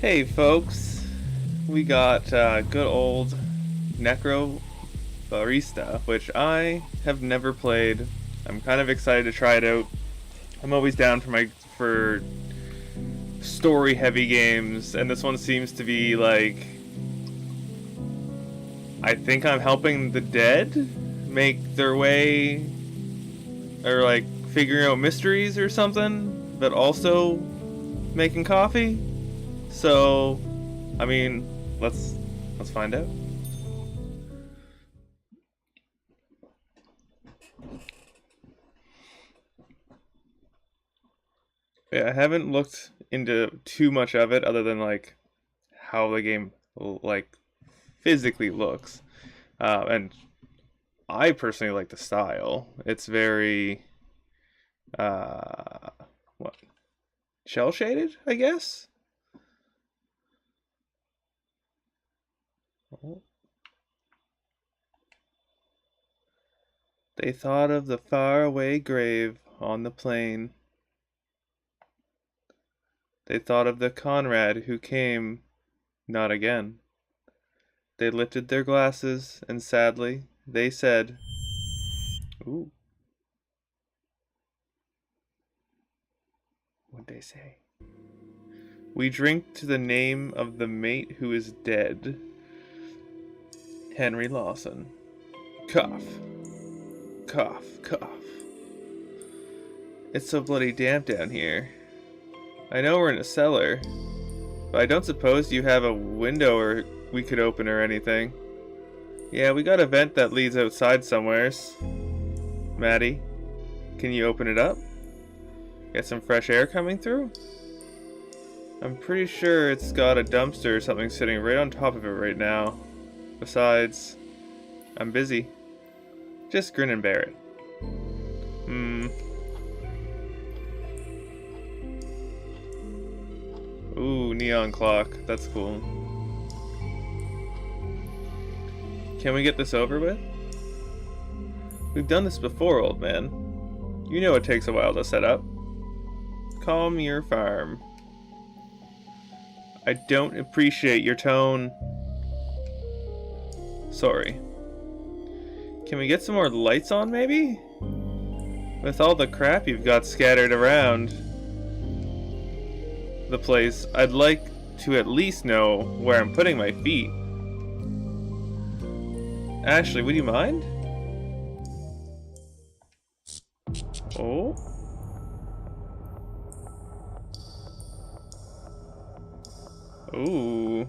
Hey folks, we got good old Necro Barista, which I have never played. I'm kind of excited to try it out. I'm always down for story heavy games, and this one seems to be like, I think I'm helping the dead make their way, or like figuring out mysteries or something, but also making coffee. So, I mean, let's find out. Yeah, I haven't looked into too much of it other than like how the game like physically looks, and I personally like the style. It's very uh, what shell shaded, I guess. Oh. They thought of the faraway grave on the plain. They thought of the Conrad who came not again. They lifted their glasses, and sadly, they said, "Ooh, what'd they say? We drink to the name of the mate who is dead. Henry Lawson. Cough. Cough, cough. It's so bloody damp down here. I know we're in a cellar, but I don't suppose you have a window or we could open or anything. Yeah, we got a vent that leads outside somewheres. Maddie, can you open it up? Get some fresh air coming through? I'm pretty sure it's got a dumpster or something sitting right on top of it right now. Besides, I'm busy. Just grin and bear it. Ooh, neon clock. That's cool. Can we get this over with? We've done this before, old man. You know it takes a while to set up. Calm your farm. I don't appreciate your tone. Sorry. Can we get some more lights on, maybe? With all the crap you've got scattered around the place, I'd like to at least know where I'm putting my feet. Ashley, would you mind? Oh. Ooh.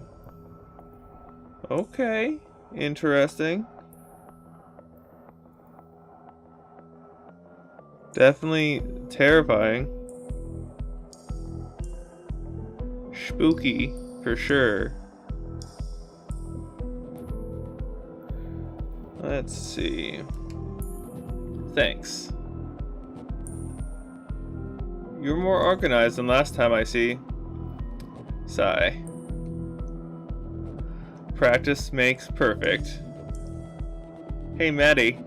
Okay. Interesting. Definitely terrifying. Spooky, for sure. Let's see. Thanks. You're more organized than last time, I see. Sigh. Practice makes perfect. Hey, Maddie.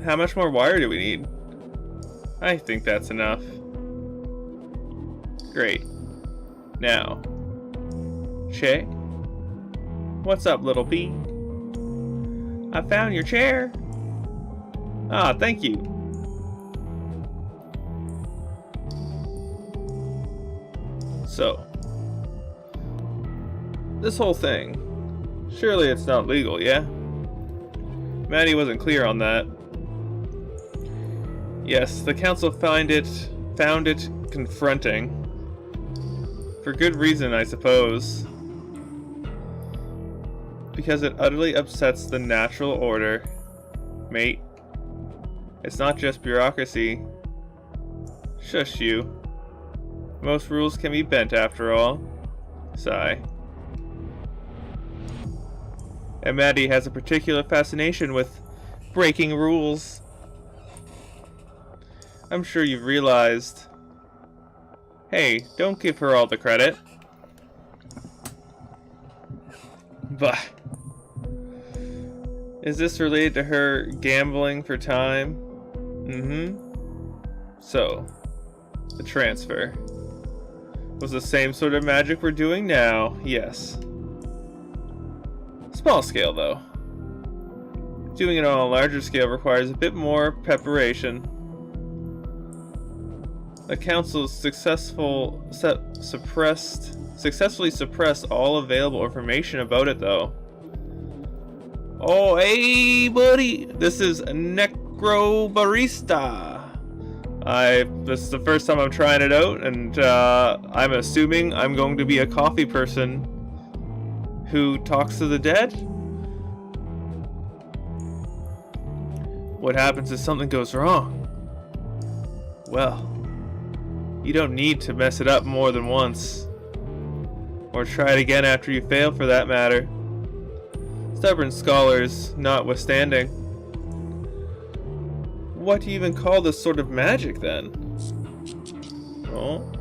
How much more wire do we need? I think that's enough. Great. Now. Che? What's up, little pea? I found your chair. Ah, thank you. So, this whole thing, surely it's not legal, yeah? Maddie wasn't clear on that. Yes, the council found it confronting. For good reason, I suppose. Because it utterly upsets the natural order. Mate. It's not just bureaucracy. Shush you. Most rules can be bent after all. Sigh. And Maddie has a particular fascination with breaking rules. I'm sure you've realized. Hey, don't give her all the credit. Bah. Is this related to her gambling for time? Mm-hmm. So, the transfer. was the same sort of magic we're doing now. Yes. Small scale, though. Doing it on a larger scale requires a bit more preparation. The council successfully suppressed all available information about it, though. Oh, hey, buddy! This is Necro Barista. This is the first time I'm trying it out, and I'm assuming I'm going to be a coffee person who talks to the dead. What happens if something goes wrong? Well, you don't need to mess it up more than once. Or try it again after you fail, for that matter. Stubborn scholars notwithstanding. What do you even call this sort of magic, then? Oh.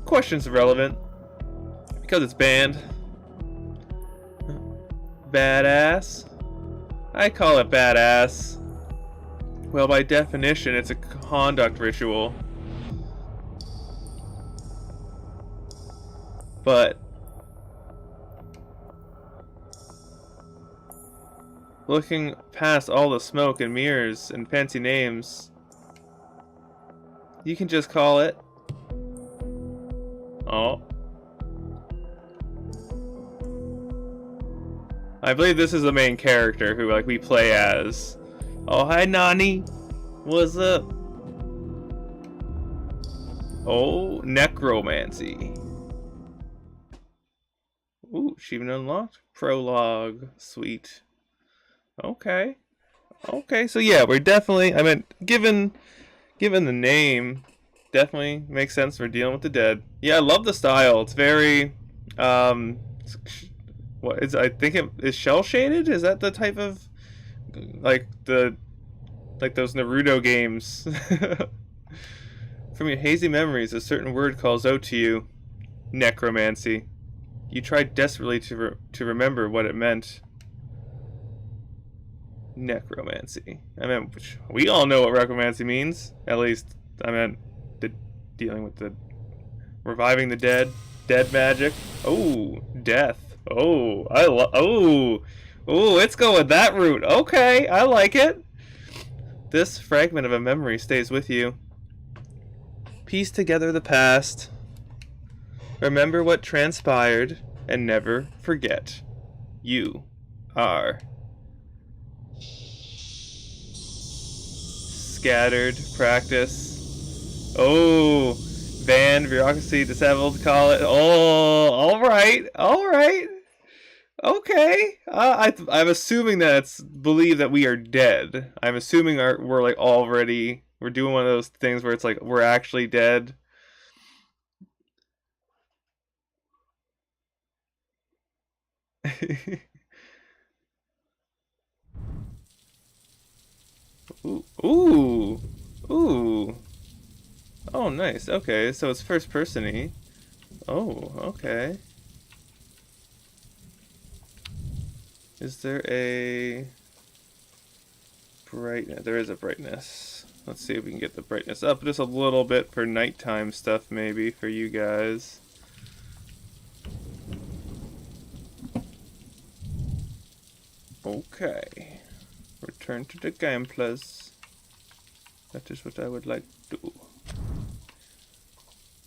Question's irrelevant. Because it's banned. Badass? I call it badass. Well, by definition, it's a conduct ritual. But looking past all the smoke and mirrors and fancy names, you can just call it... Oh. I believe this is the main character who, like, we play as. Oh, hi, Nani. What's up? Oh, necromancy. Ooh, achievement unlocked. Prologue. Sweet. Okay. Okay, so yeah, we're definitely, I mean, given the name, definitely makes sense for dealing with the dead. Yeah, I love the style. It's very, what is, I think it is shell shaded? Is that the type of, like those Naruto games? From your hazy memories, a certain word calls out to you. Necromancy. You tried desperately to remember what it meant. Necromancy. I mean, we all know what necromancy means. At least, I meant dealing with the reviving the dead magic. Oh, death. Oh, let's go with that route. Okay, I like it. This fragment of a memory stays with you. Piece together the past. Remember what transpired and never forget. You are scattered practice. Oh, banned, bureaucracy, disabled, call it. Oh, all right. Okay. I'm assuming that it's believed that we are dead. I'm assuming we're like already, we're doing one of those things where it's like we're actually dead. Ooh. Oh, nice. Okay, so it's first person-y. Oh, okay. Is there a brightness? There is a brightness. Let's see if we can get the brightness up just a little bit for nighttime stuff, maybe, for you guys. Okay. Return to the gameplays. That is what I would like to do.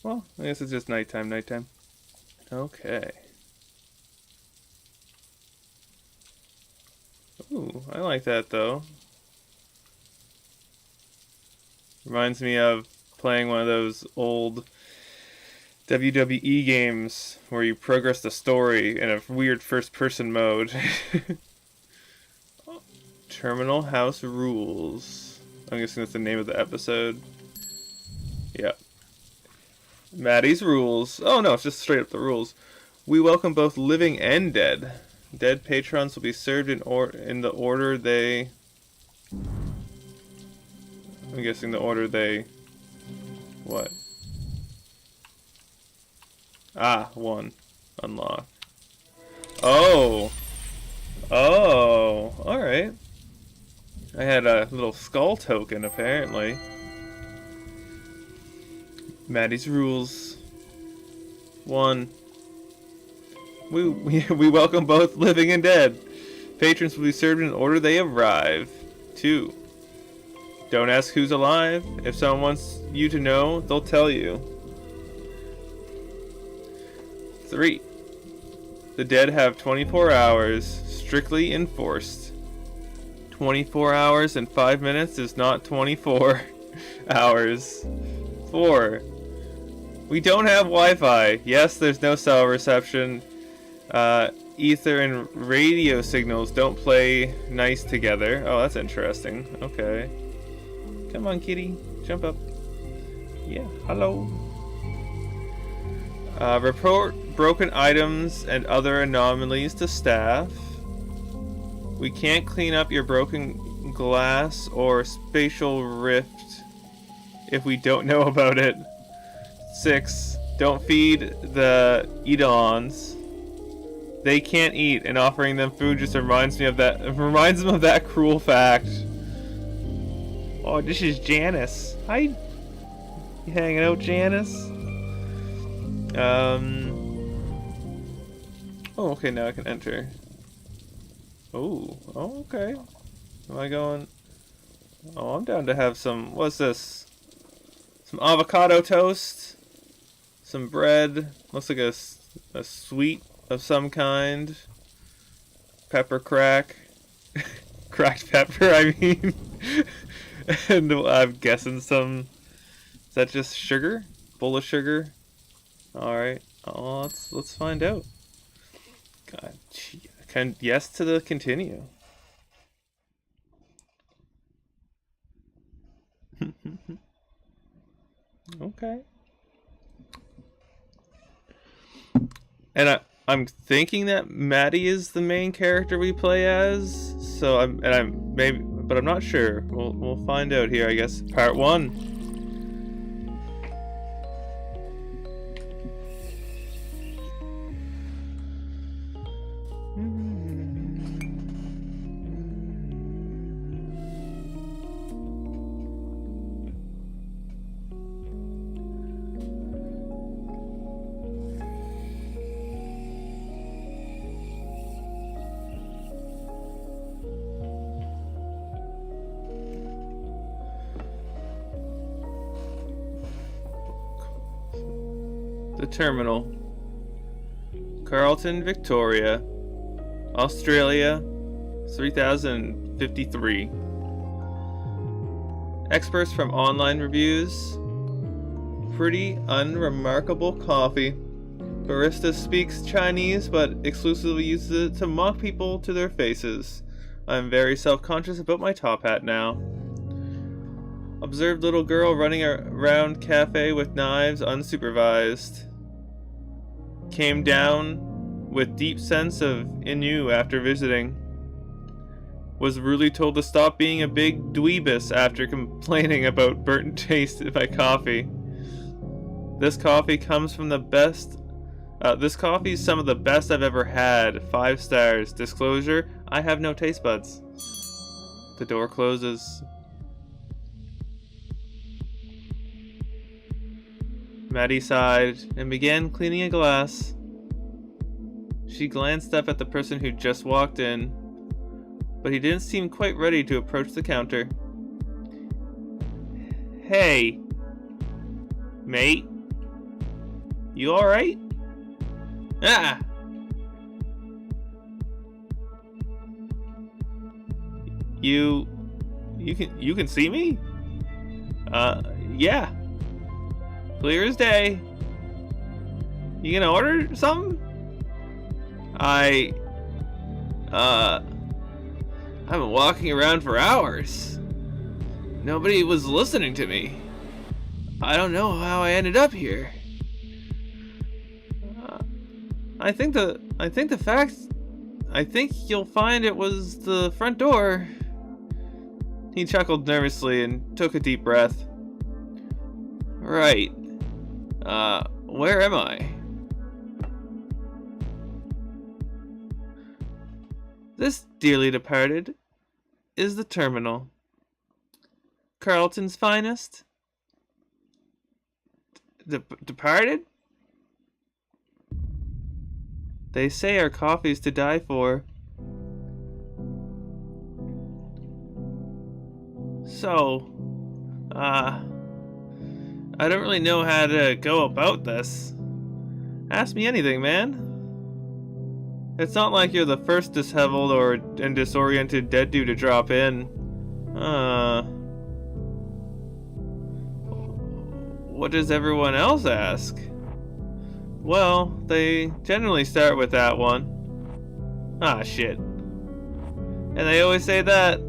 Well, I guess it's just nighttime. Okay. Ooh, I like that though. Reminds me of playing one of those old WWE games where you progress the story in a weird first-person mode. Terminal House Rules. I'm guessing that's the name of the episode. Yep. Maddie's Rules. Oh no, it's just straight up the rules. We welcome both living and dead. Dead patrons will be served in the order they... I'm guessing the order they... What? Ah, 1. Unlock. Oh! Oh! Alright. I had a little skull token, apparently. Maddie's rules. 1. We welcome both living and dead. Patrons will be served in order they arrive. 2. Don't ask who's alive. If someone wants you to know, they'll tell you. 3. The dead have 24 hours, strictly enforced. 24 hours and 5 minutes is not 24 hours. 4. We don't have Wi-Fi. Yes, there's no cell reception. Ether and radio signals don't play nice together. Oh, that's interesting. Okay. Come on, kitty. Jump up. Yeah, hello. Report broken items and other anomalies to staff. We can't clean up your broken glass or spatial rift if we don't know about it. 6. Don't feed the Eidolons. They can't eat, and offering them food just reminds me of that. Reminds them of that cruel fact. Oh, this is Janice. Hi. You hanging out, Janice? Oh, okay. Now I can enter. Oh, okay. Am I going? Oh, I'm down to have some. What's this? Some avocado toast. Some bread. Looks like a sweet of some kind. Pepper crack. Cracked pepper, I mean. And I'm guessing some... Is that just sugar? Full of sugar? Alright. Oh, let's find out. God, gee. Yes to the continue. Okay. And I'm thinking that Maddie is the main character we play as, so I'm maybe, but I'm not sure. We'll find out here, I guess. Part 1. The terminal. Carlton, Victoria, Australia, 3053. Experts from online reviews. Pretty unremarkable coffee. Barista speaks Chinese but exclusively uses it to mock people to their faces. I'm very self-conscious about my top hat now. Observed little girl running around cafe with knives unsupervised. Came down with deep sense of ennui after visiting. Was rudely told to stop being a big dweebus after complaining about burnt taste in my coffee. This coffee comes from the best. This coffee is some of the best I've ever had. 5 stars. Disclosure: I have no taste buds. The door closes. Maddie sighed and began cleaning a glass. She glanced up at the person who just walked in, but he didn't seem quite ready to approach the counter. Hey, mate. You alright? Ah! You can see me? Yeah. Clear as day. You gonna order something? I've been walking around for hours. Nobody was listening to me. I don't know how I ended up here. I think you'll find it was the front door. He chuckled nervously and took a deep breath. Right. Where am I? This, dearly departed, is the terminal. Carlton's finest. Departed? They say our coffee's to die for. So, I don't really know how to go about this. Ask me anything, man. It's not like you're the first disheveled and disoriented dead dude to drop in. What does everyone else ask? Well, they generally start with that one. Ah, shit. And they always say that.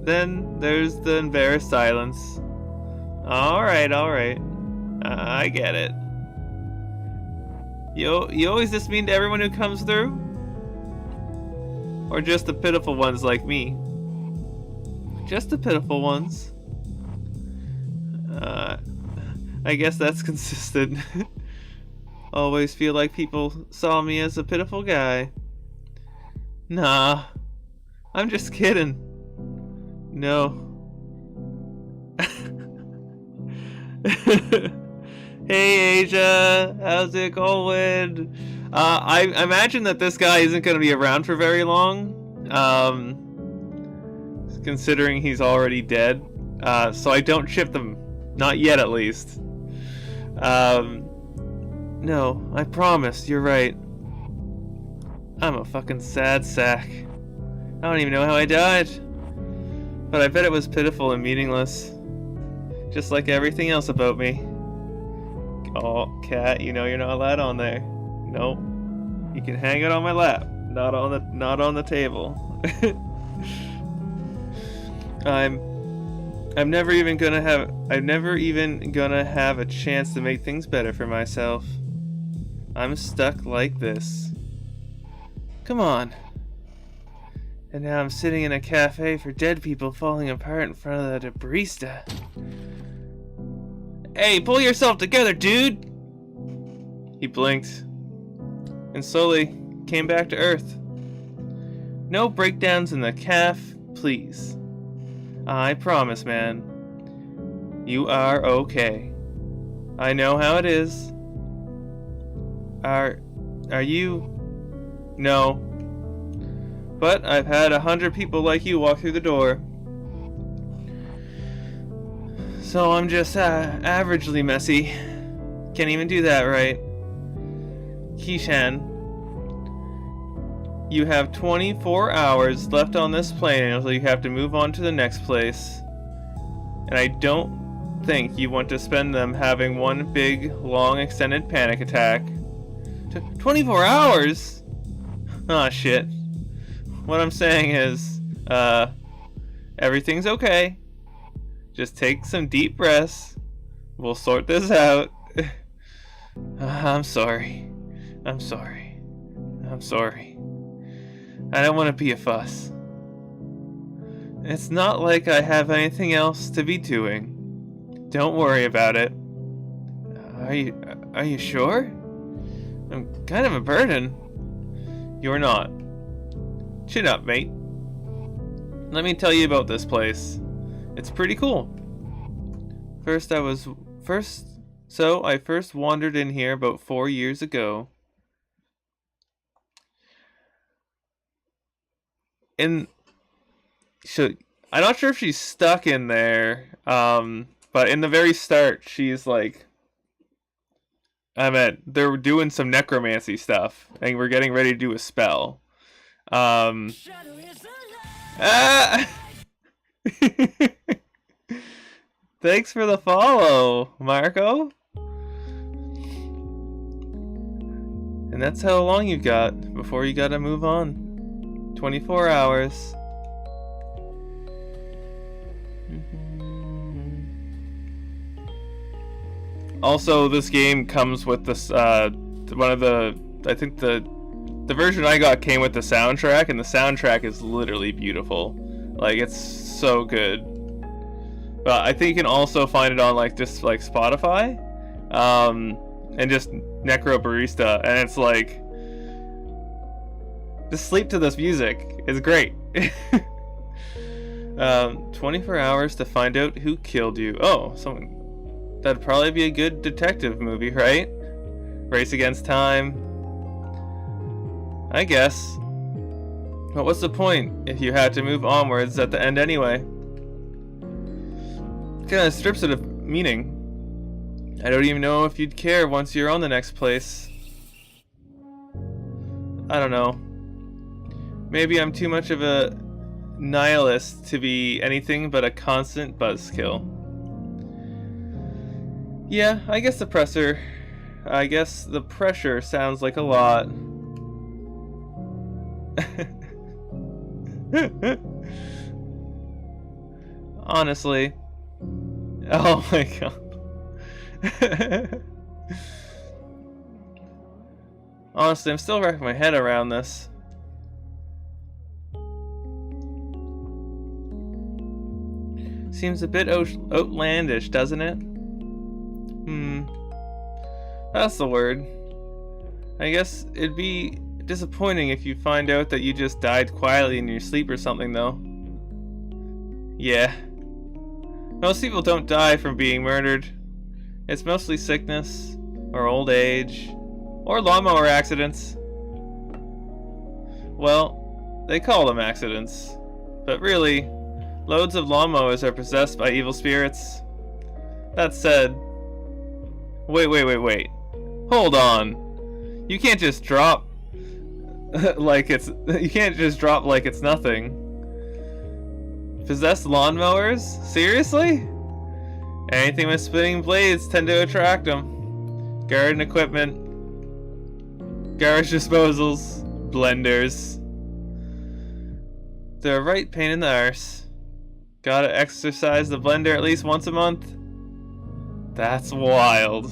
Then there's the embarrassed silence. Alright. I get it. You always just mean to everyone who comes through? Or just the pitiful ones like me? Just the pitiful ones. I guess that's consistent. Always feel like people saw me as a pitiful guy. Nah, I'm just kidding. No. Hey Asia, how's it going? I imagine that this guy isn't going to be around for very long, considering he's already dead. So I don't ship them, not yet at least. No, I promise, you're right. I'm a fucking sad sack. I don't even know how I died. But I bet it was pitiful and meaningless. Just like everything else about me. Oh, cat, you know you're not allowed on there. Nope. You can hang it on my lap, not on the table. I'm never even gonna have a chance to make things better for myself. I'm stuck like this. Come on. And now I'm sitting in a cafe for dead people falling apart in front of the barista. Hey, pull yourself together, dude! He blinked and slowly came back to Earth. No breakdowns in the calf, please. I promise, man. You are okay. I know how it is. Are you? No. But I've had 100 people like you walk through the door. So I'm just averagely messy. Can't even do that right. Kishan, you have 24 hours left on this plane until you have to move on to the next place. And I don't think you want to spend them having one big, long, extended panic attack. 24 hours? Aw, shit. What I'm saying is, everything's okay. Just take some deep breaths. We'll sort this out. I'm sorry. I don't want to be a fuss. It's not like I have anything else to be doing. Don't worry about it. Are you sure? I'm kind of a burden. You're not. Chin up, mate. Let me tell you about this place. It's pretty cool. I first wandered in here about 4 years ago. I'm not sure if she's stuck in there, but in the very start, she's like, they're doing some necromancy stuff, and we're getting ready to do a spell. Thanks for the follow, Marco. And that's how long you got before you gotta move on. 24 hours. Also, this game comes with this, I think the version I got came with the soundtrack, and the soundtrack is literally beautiful. Like, it's so good. But I think you can also find it on just like Spotify, and just Necro Barista, and it's like, just sleep to this music. It's great. 24 hours to find out who killed you. Oh, someone. That'd probably be a good detective movie, right? Race against time. I guess. But what's the point if you had to move onwards at the end anyway? It kind of strips it of meaning. I don't even know if you'd care once you're on the next place. I don't know. Maybe I'm too much of a nihilist to be anything but a constant buzzkill. Yeah, I guess the pressure sounds like a lot. Honestly. Oh my god. Honestly, I'm still wrapping my head around this. Seems a bit outlandish, doesn't it? That's the word. I guess it'd be disappointing if you find out that you just died quietly in your sleep or something, though. Yeah. Most people don't die from being murdered. It's mostly sickness, or old age, or lawnmower accidents. Well, they call them accidents. But really, loads of lawnmowers are possessed by evil spirits. That said... Wait. Hold on. You can't just drop... like it's... You can't just drop like it's nothing. Possessed lawnmowers? Seriously? Anything with spinning blades tend to attract them. Garden equipment. Garage disposals. Blenders. They're a right pain in the arse. Gotta exercise the blender at least once a month. That's wild.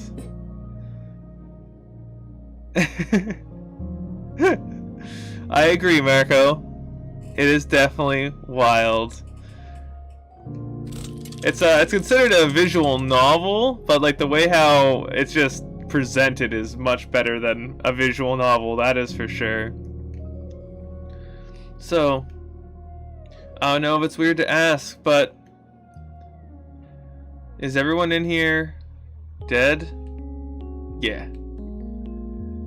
I agree, Marco. It is definitely wild. It's considered a visual novel, but like the way how it's just presented is much better than a visual novel, that is for sure. So, I don't know if it's weird to ask, but is everyone in here dead? Yeah.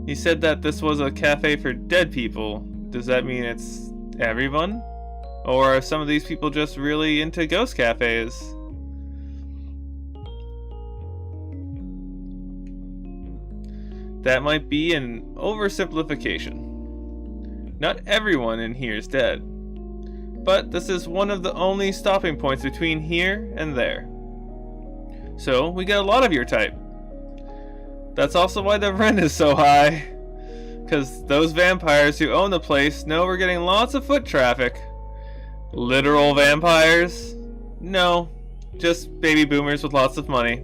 You said that this was a cafe for dead people. Does that mean it's everyone? Or are some of these people just really into ghost cafes? That might be an oversimplification. Not everyone in here is dead. But this is one of the only stopping points between here and there. So, we get a lot of your type. That's also why the rent is so high. Because those vampires who own the place know we're getting lots of foot traffic. Literal vampires? No, just baby boomers with lots of money.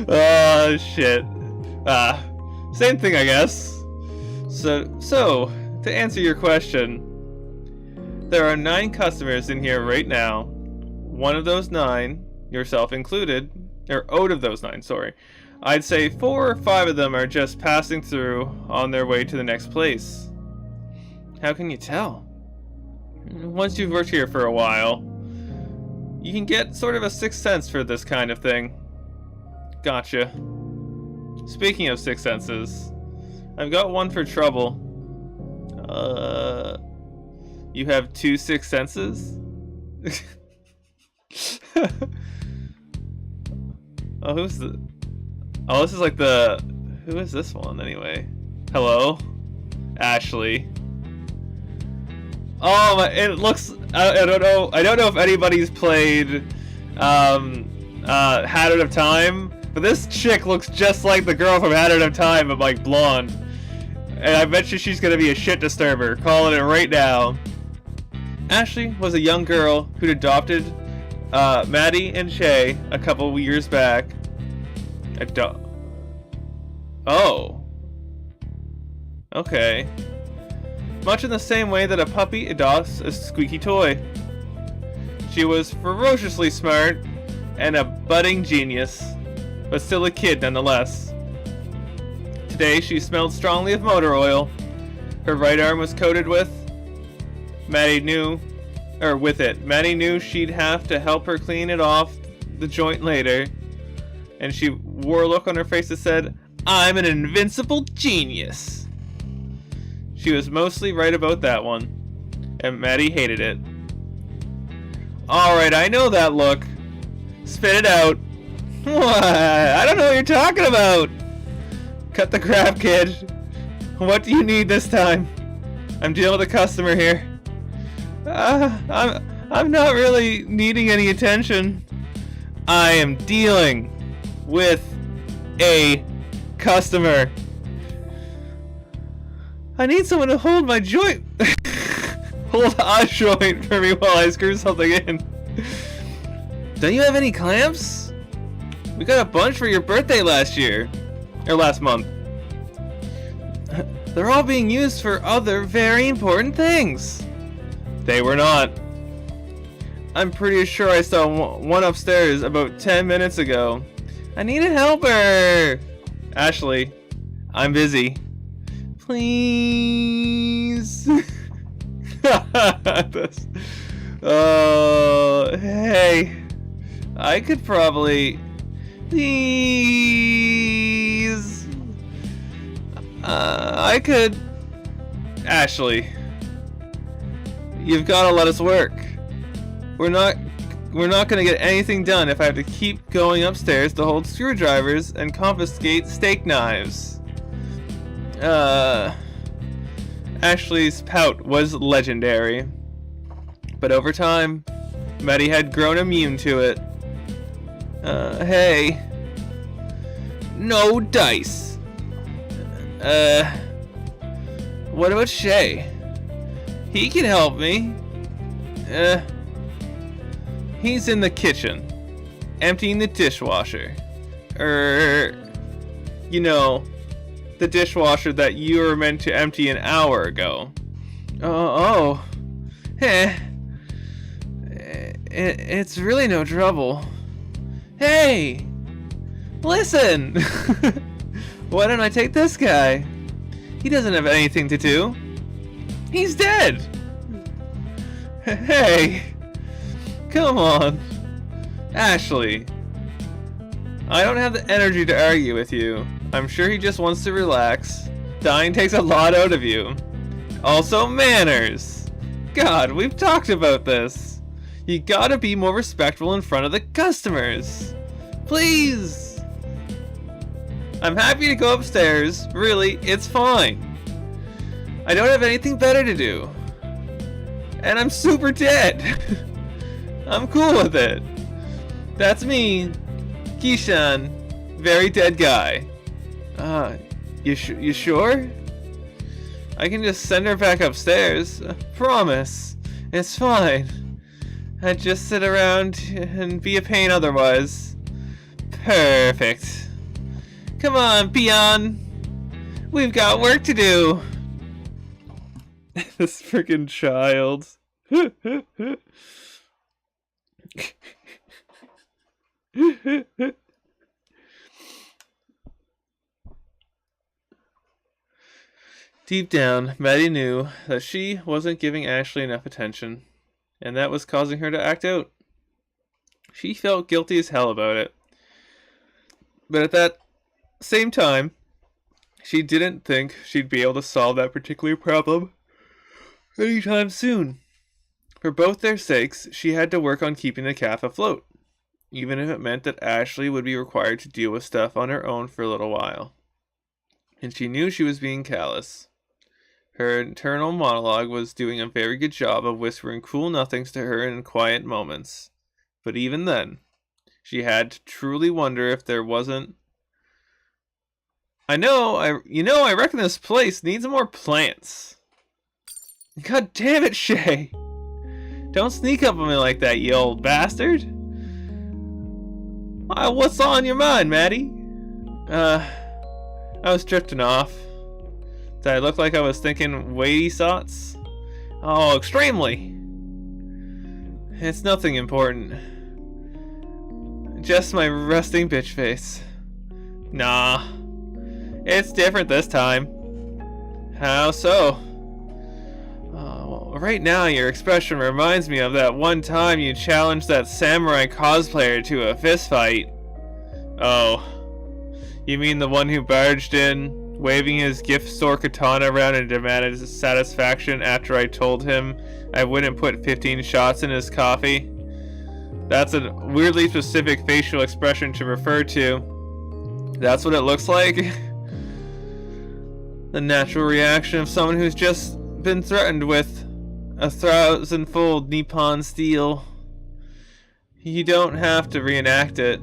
Oh, shit. Same thing, I guess. So, to answer your question, there are 9 customers in here right now. One of those 9, yourself included, or out of those 9, sorry. I'd say 4 or 5 of them are just passing through on their way to the next place. How can you tell? Once you've worked here for a while, you can get sort of a sixth sense for this kind of thing. Gotcha. Speaking of sixth senses, I've got one for trouble. You have 2 sixth senses? Oh, who's the... Oh, this is like the... Who is this one, anyway? Hello? Ashley. Oh, my... It looks... I don't know if anybody's played... Hat Out of Time, but this chick looks just like the girl from Hat Out of Time, but like blonde. And I bet you she's gonna be a shit disturber. Calling it right now. Ashley was a young girl who'd adopted Maddie and Shay a couple years back. Oh. Okay. Much in the same way that a puppy adopts a squeaky toy. She was ferociously smart and a budding genius, but still a kid nonetheless. Today she smelled strongly of motor oil. Her right arm was coated with Maddie knew, or with it, Maddie knew she'd have to help her clean it off the joint later, and she wore a look on her face that said, "I'm an invincible genius." She was mostly right about that one, and Maddie hated it. Alright, I know that look. Spit it out. What? I don't know what you're talking about. Cut the crap, kid. What do you need this time? I'm dealing with a customer here. I'm not really needing any attention. I am dealing with a customer. I need someone to hold my joint. Hold a joint for me while I screw something in. Don't you have any clamps? We got a bunch for your birthday last year. Or last month. They're all being used for other very important things. They were not. I'm pretty sure I saw one upstairs about 10 minutes ago. I need a helper. Ashley, I'm busy. Please. Hey. I could probably... Please. I could... Ashley. You've got to let us work. We're not gonna get anything done if I have to keep going upstairs to hold screwdrivers and confiscate steak knives. Ashley's pout was legendary. But over time, Maddie had grown immune to it. Hey. No dice. What about Shay? He can help me. He's in the kitchen, emptying the dishwasher. You know, the dishwasher that you were meant to empty an hour ago. It's really no trouble. Hey! Listen! Why don't I take this guy? He doesn't have anything to do. He's dead! Hey! Come on. Ashley. I don't have the energy to argue with you. I'm sure he just wants to relax. Dying takes a lot out of you. Also, manners. God, we've talked about this. You gotta be more respectful in front of the customers. Please. I'm happy to go upstairs. Really, it's fine. I don't have anything better to do. And I'm super dead. I'm cool with it. That's me, Keishan, very dead guy. You sure? I can just send her back upstairs. Promise. It's fine. I'd just sit around and be a pain otherwise. Perfect. Come on, peon. We've got work to do. This freaking child. Deep down, Maddie knew that she wasn't giving Ashley enough attention, and that was causing her to act out. She felt guilty as hell about it. But at that same time, she didn't think she'd be able to solve that particular problem anytime soon. For both their sakes, she had to work on keeping the calf afloat, even if it meant that Ashley would be required to deal with stuff on her own for a little while. And she knew she was being callous. Her internal monologue was doing a very good job of whispering cool nothings to her in quiet moments. But even then, she had to truly wonder if there wasn't... I reckon this place needs more plants. God damn it, Shay! Don't sneak up on me like that, you old bastard! What's on your mind, Maddie? I was drifting off. Did I look like I was thinking weighty thoughts? Oh, extremely! It's nothing important. Just my resting bitch face. Nah. It's different this time. How so? Right now, your expression reminds me of that one time you challenged that samurai cosplayer to a fistfight. Oh, you mean the one who barged in, waving his gift store katana around and demanded satisfaction after I told him I wouldn't put 15 shots in his coffee? That's a weirdly specific facial expression to refer to. That's what it looks like? The natural reaction of someone who's just been threatened with 1,000-fold Nippon steel. You don't have to reenact it.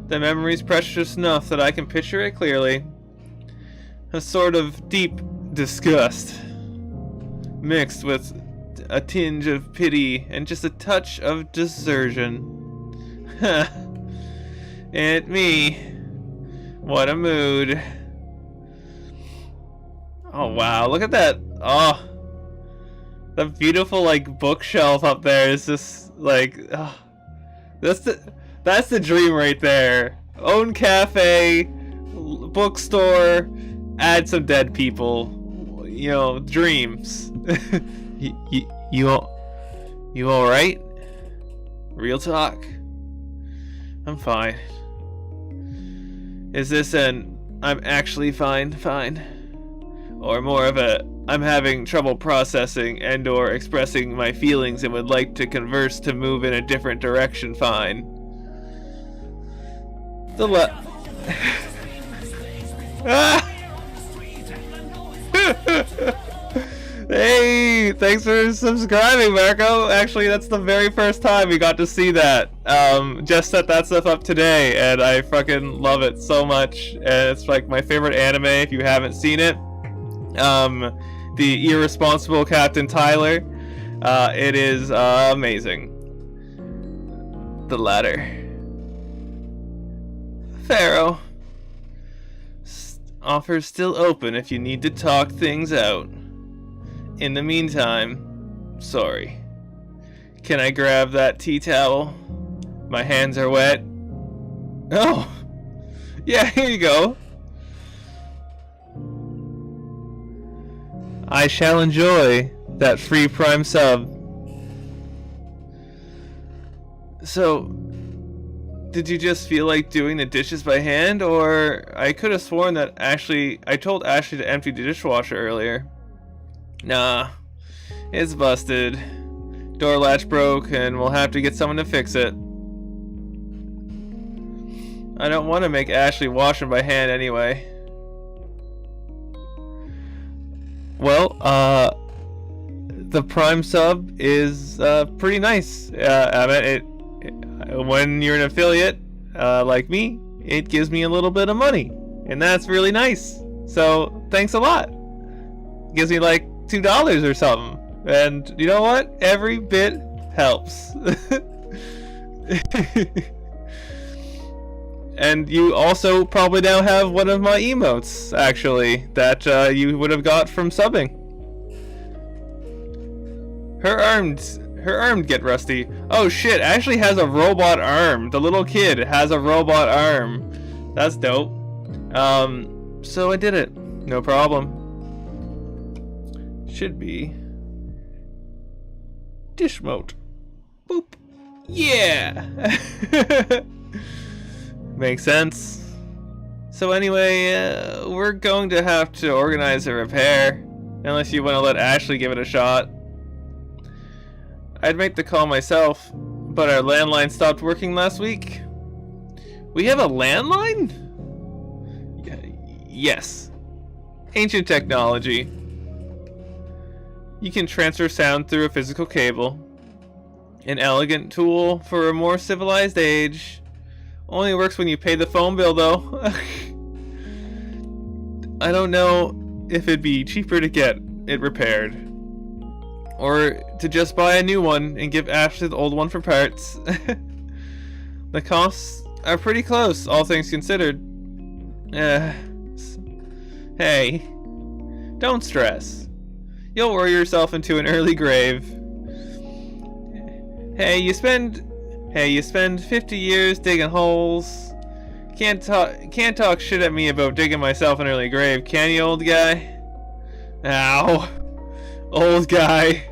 The memory's precious enough that I can picture it clearly. A sort of deep disgust, mixed with a tinge of pity and just a touch of desertion. And me. What a mood. Oh wow, look at that. Oh, the beautiful like bookshelf up there is just like, oh, that's the dream right there. Own cafe, bookstore, add some dead people. You know, dreams. You all right? Real talk. I'm fine. Is this an I'm actually fine, or more of a I'm having trouble processing and or expressing my feelings and would like to converse to move in a different direction fine? Hey, thanks for subscribing, Marco. Actually, that's the very first time we got to see that. Just set that stuff up today, and I fucking love it so much. And it's like my favorite anime if you haven't seen it. The Irresponsible Captain Tyler. It is amazing. The ladder. Pharaoh. Offer's still open if you need to talk things out. In the meantime, sorry. Can I grab that tea towel? My hands are wet. Oh! Yeah, here you go. I shall enjoy that free Prime sub. So, did you just feel like doing the dishes by hand, or I could have sworn that I told Ashley to empty the dishwasher earlier. Nah, it's busted. Door latch broke and we'll have to get someone to fix it. I don't want to make Ashley wash them by hand anyway. Well, the Prime sub is pretty nice. I mean, when you're an affiliate like me, it gives me a little bit of money, and that's really nice. So thanks a lot. Gives me like $2 or something, and you know what? Every bit helps. And you also probably now have one of my emotes, actually, that you would have got from subbing. Her arms get rusty. Oh shit, Ashley has a robot arm. The little kid has a robot arm. That's dope. So I did it. No problem. Should be dish mode. Boop. Yeah. Makes sense. So anyway, we're going to have to organize a repair, unless you want to let Ashley give it a shot. I'd make the call myself, but our landline stopped working last week. We have a landline? Yes. Ancient technology. You can transfer sound through a physical cable. An elegant tool for a more civilized age. Only works when you pay the phone bill, though. I don't know if it'd be cheaper to get it repaired, or to just buy a new one and give Ashley the old one for parts. The costs are pretty close, all things considered. Hey, don't stress. You'll worry yourself into an early grave. Hey, you spend 50 years digging holes. Can't talk shit at me about digging myself an early grave, can you, old guy? Ow. Old guy.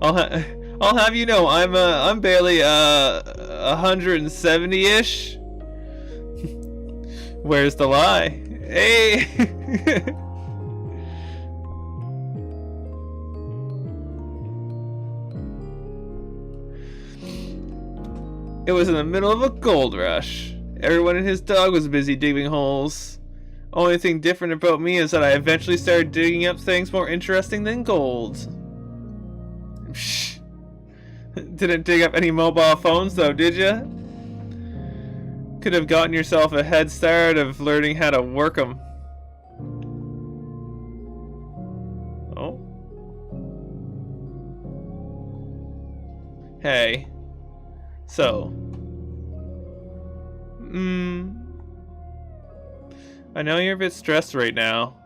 I'll have you know, I'm barely 170-ish. Where's the lie? Hey. It was in the middle of a gold rush. Everyone and his dog was busy digging holes. Only thing different about me is that I eventually started digging up things more interesting than gold. Shh. Didn't dig up any mobile phones though, did ya? Could have gotten yourself a head start of learning how to work them. Oh. Hey. So. I know you're a bit stressed right now,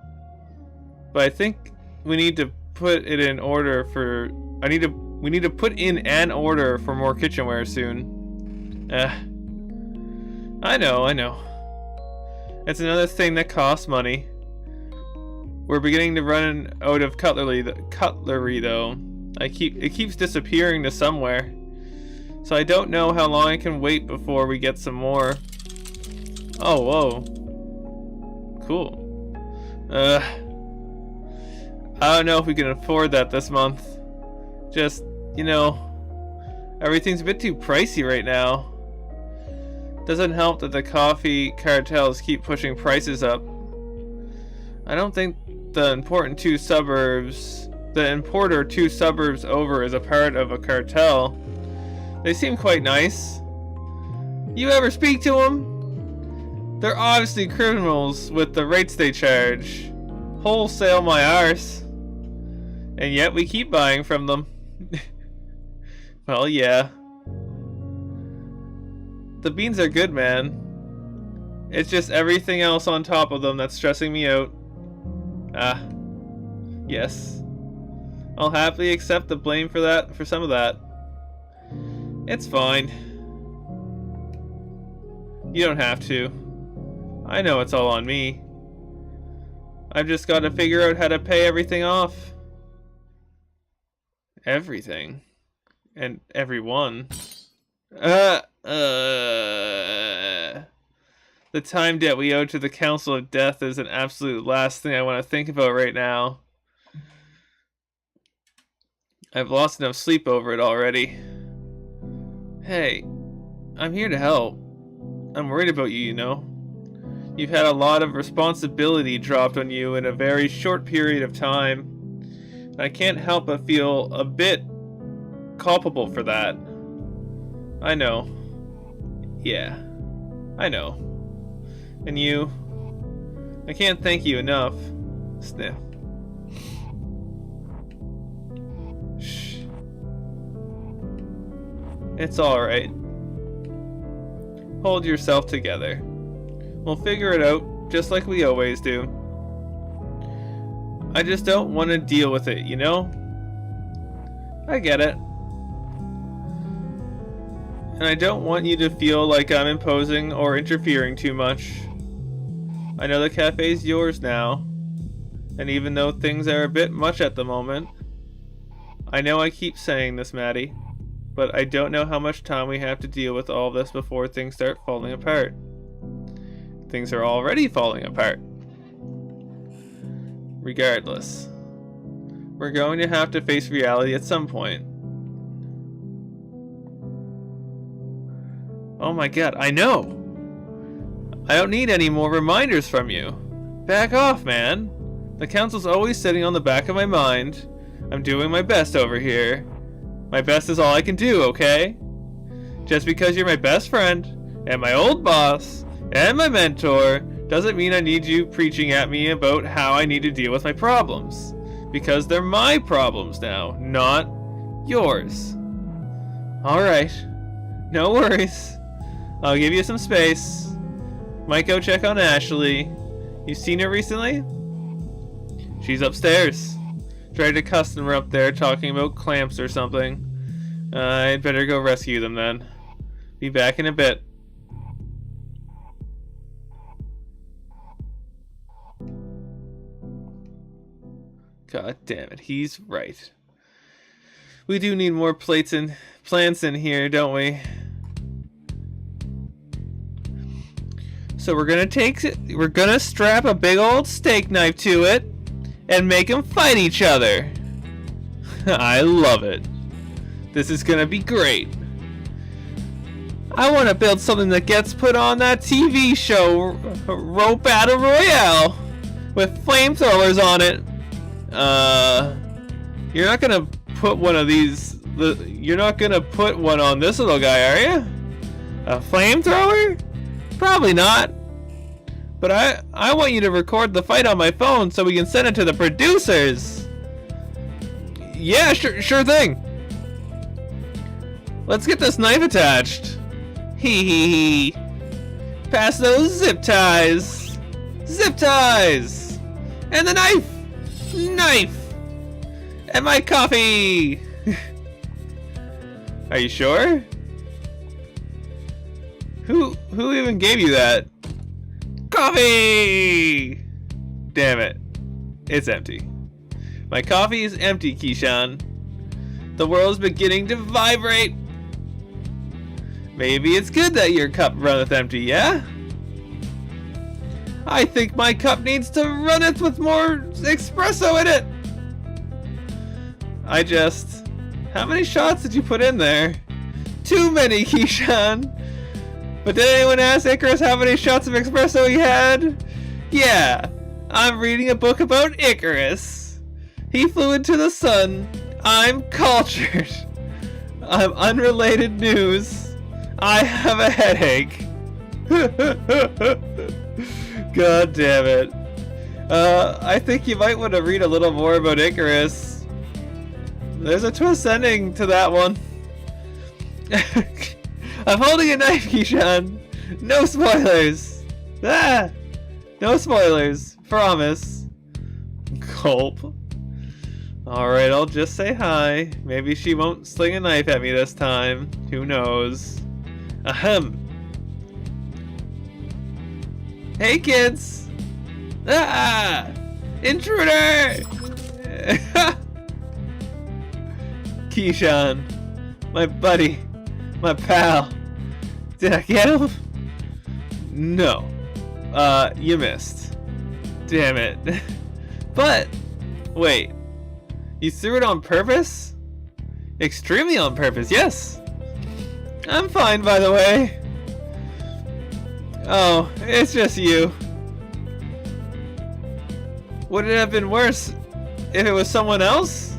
but I think we need to put it in order for. We need to put in an order for more kitchenware soon. I know. It's another thing that costs money. We're beginning to run out of cutlery though. It keeps disappearing to somewhere. So I don't know how long I can wait before we get some more. Oh, whoa. Cool. I don't know if we can afford that this month. Just, you know, everything's a bit too pricey right now. Doesn't help that the coffee cartels keep pushing prices up. I don't think the importer 2 suburbs over is a part of a cartel. They seem quite nice. You ever speak to them? They're obviously criminals with the rates they charge. Wholesale my arse. And yet we keep buying from them. Well, yeah. The beans are good, man. It's just everything else on top of them that's stressing me out. Ah. Yes. I'll happily accept the blame for some of that. It's fine. You don't have to. I know it's all on me. I've just got to figure out how to pay everything off. Everything. And everyone. The time debt we owe to the Council of Death is an absolute last thing I want to think about right now. I've lost enough sleep over it already. Hey, I'm here to help. I'm worried about you, you know. You've had a lot of responsibility dropped on you in a very short period of time. And I can't help but feel a bit culpable for that. I know. Yeah, I know. And you, I can't thank you enough. Sniff. Shh. It's alright. Hold yourself together. We'll figure it out, just like we always do. I just don't want to deal with it, you know? I get it. And I don't want you to feel like I'm imposing or interfering too much. I know the cafe's yours now. And even though things are a bit much at the moment, I know I keep saying this, Maddie, but I don't know how much time we have to deal with all this before things start falling apart. Things are already falling apart. Regardless, we're going to have to face reality at some point. Oh my god, I know! I don't need any more reminders from you. Back off, man. The council's always sitting on the back of my mind. I'm doing my best over here. My best is all I can do, okay? Just because you're my best friend, and my old boss, and my mentor, doesn't mean I need you preaching at me about how I need to deal with my problems. Because they're my problems now, not yours. Alright. No worries. I'll give you some space. Might go check on Ashley. You seen her recently? She's upstairs. Tried a customer up there talking about clamps or something. I'd better go rescue them then. Be back in a bit. God damn it, he's right. We do need more plants in here, don't we? So we're gonna strap a big old steak knife to it and make them fight each other. I love it. This is gonna be great. I want to build something that gets put on that TV show, Rope Battle Royale, with flamethrowers on it. You're not gonna put one of these. You're not gonna put one on this little guy, are you? A flamethrower? Probably not. But I want you to record the fight on my phone so we can send it to the producers. Yeah, sure thing. Let's get this knife attached. Hee. Pass those zip ties. Zip ties. And the knife. Knife. And my coffee. Are you sure? Who even gave you that? Coffee! Damn it. It's empty. My coffee is empty, Keyshawn. The world's beginning to vibrate. Maybe it's good that your cup runneth empty, yeah? I think my cup needs to runneth with more espresso in it. How many shots did you put in there? Too many, Keyshawn. But did anyone ask Icarus how many shots of espresso he had? Yeah, I'm reading a book about Icarus. He flew into the sun. I'm cultured. I'm unrelated news. I have a headache. God damn it. I think you might want to read a little more about Icarus. There's a twist ending to that one. I'm holding a knife, Keyshawn. No spoilers. No spoilers. Promise. Gulp. Alright, I'll just say hi. Maybe she won't sling a knife at me this time. Who knows? Ahem. Hey, kids. Intruder! Keyshawn. My buddy. My pal. Did I get him? No. You missed. Damn it. But, wait. You threw it on purpose? Extremely on purpose, yes. I'm fine, by the way. Oh, it's just you. Would it have been worse if it was someone else?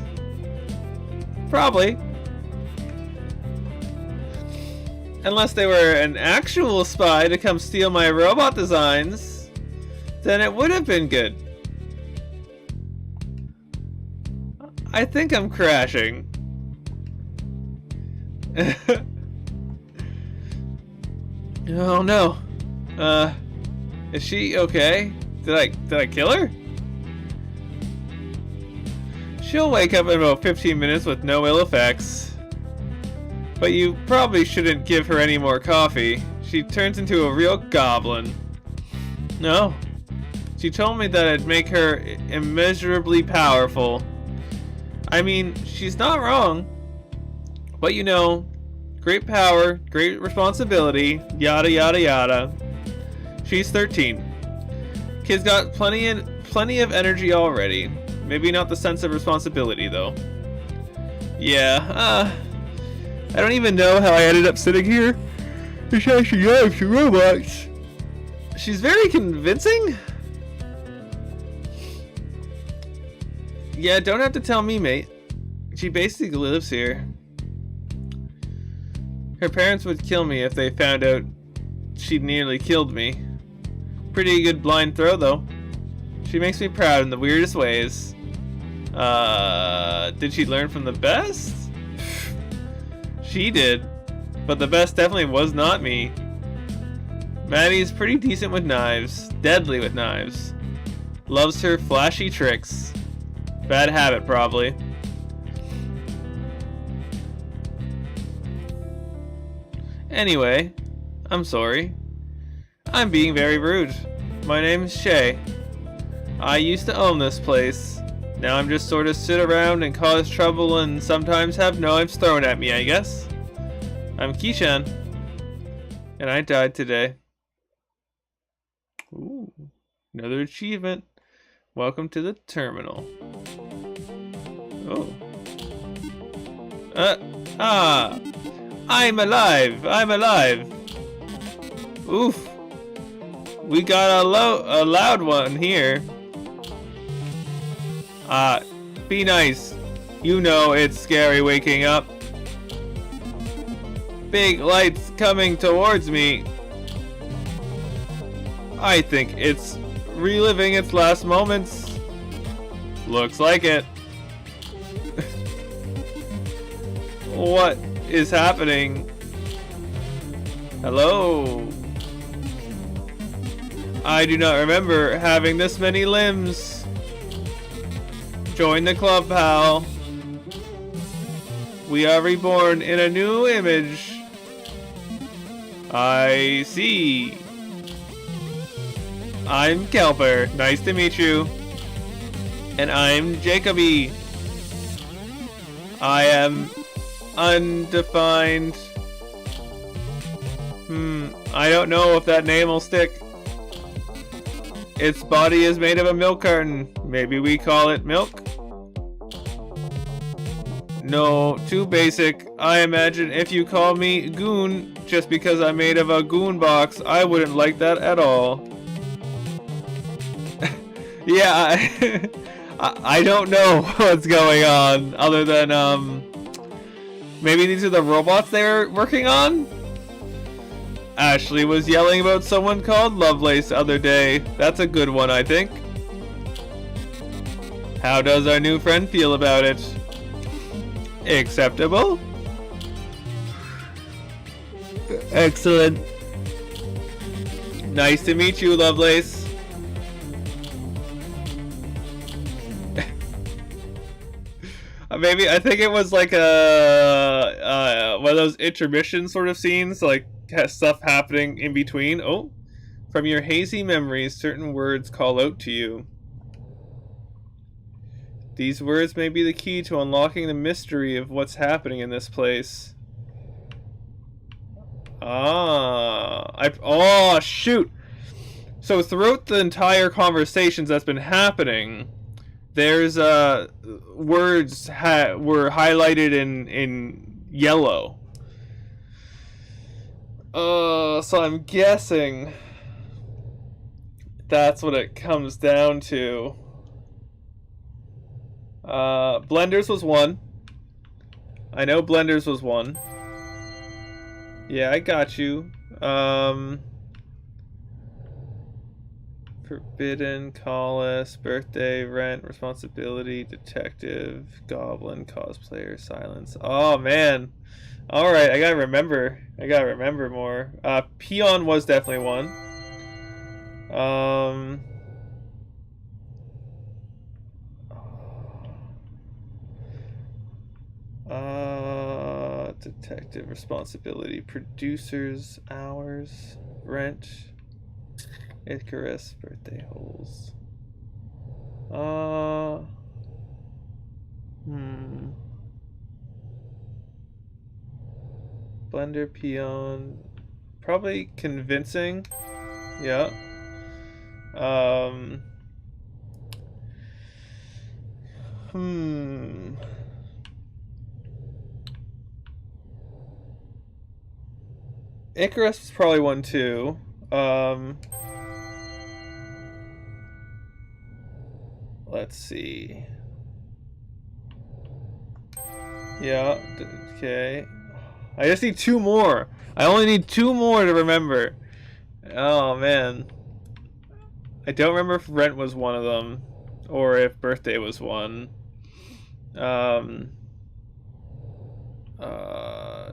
Probably. Unless they were an actual spy to come steal my robot designs, then it would have been good. I think I'm crashing. Oh no. Is she okay? Did I kill her? She'll wake up in about 15 minutes with no ill effects. But you probably shouldn't give her any more coffee. She turns into a real goblin. No. She told me that it'd make her immeasurably powerful. I mean, she's not wrong. But you know, great power, great responsibility, yada yada yada. She's 13. Kid's got plenty of energy already. Maybe not the sense of responsibility though. Yeah, I don't even know how I ended up sitting here. It's how she drives the robots. She's very convincing. Yeah, don't have to tell me, mate. She basically lives here. Her parents would kill me if they found out she'd nearly killed me. Pretty good blind throw, though. She makes me proud in the weirdest ways. Did she learn from the best? She did. But the best definitely was not me. Maddie's pretty decent with knives. Deadly with knives. Loves her flashy tricks. Bad habit, probably. Anyway, I'm sorry. I'm being very rude. My name's Shay. I used to own this place. Now I'm just sort of sit around and cause trouble and sometimes have knives thrown at me, I guess. I'm Keishan. And I died today. Ooh, another achievement. Welcome to the terminal. Oh. I'm alive. I'm alive. Oof. We got a loud one here. Be nice. You know it's scary waking up. Big lights coming towards me. I think it's reliving its last moments. Looks like it. What is happening? Hello? I do not remember having this many limbs. Join the club, pal. We are reborn in a new image. I see. I'm Kelper. Nice to meet you. And I'm Jacoby. I am undefined. I don't know if that name will stick. Its body is made of a milk carton. Maybe we call it milk? No, too basic. I imagine if you call me Goon just because I'm made of a goon box, I wouldn't like that at all. Yeah, I don't know what's going on other than, maybe these are the robots they're working on? Ashley was yelling about someone called Lovelace the other day. That's a good one, I think. How does our new friend feel about it? Acceptable? Excellent. Nice to meet you, Lovelace. Maybe, I think it was like a one of those intermission sort of scenes, like stuff happening in between. Oh, from your hazy memories, certain words call out to you. These words may be the key to unlocking the mystery of what's happening in this place. Oh shoot! So throughout the entire conversations that's been happening, there's words were highlighted in yellow. So I'm guessing that's what it comes down to. Blenders was one. I know Blenders was one. Yeah, I got you. Forbidden, Collis, birthday, rent, responsibility, detective, goblin, cosplayer, silence. Oh man. Alright, I gotta remember. I gotta remember more. Peon was definitely one. Detective, responsibility, producers, hours, rent, Icarus, birthday holes. Blender, Peon, probably convincing. Yeah. Icarus is probably one too. Let's see. Yeah, okay. I just need two more. I only need two more to remember. Oh man. I don't remember if rent was one of them or if birthday was one.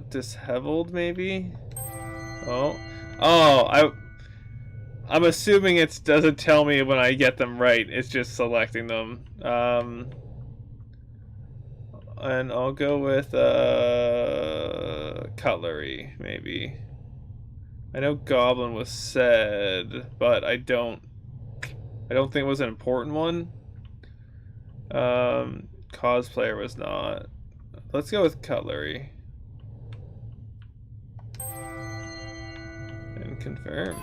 Disheveled maybe? I'm assuming it doesn't tell me when I get them right. It's just selecting them. And I'll go with cutlery maybe. I know goblin was said, but I don't think it was an important one. Cosplayer was not. Let's go with cutlery. And confirm.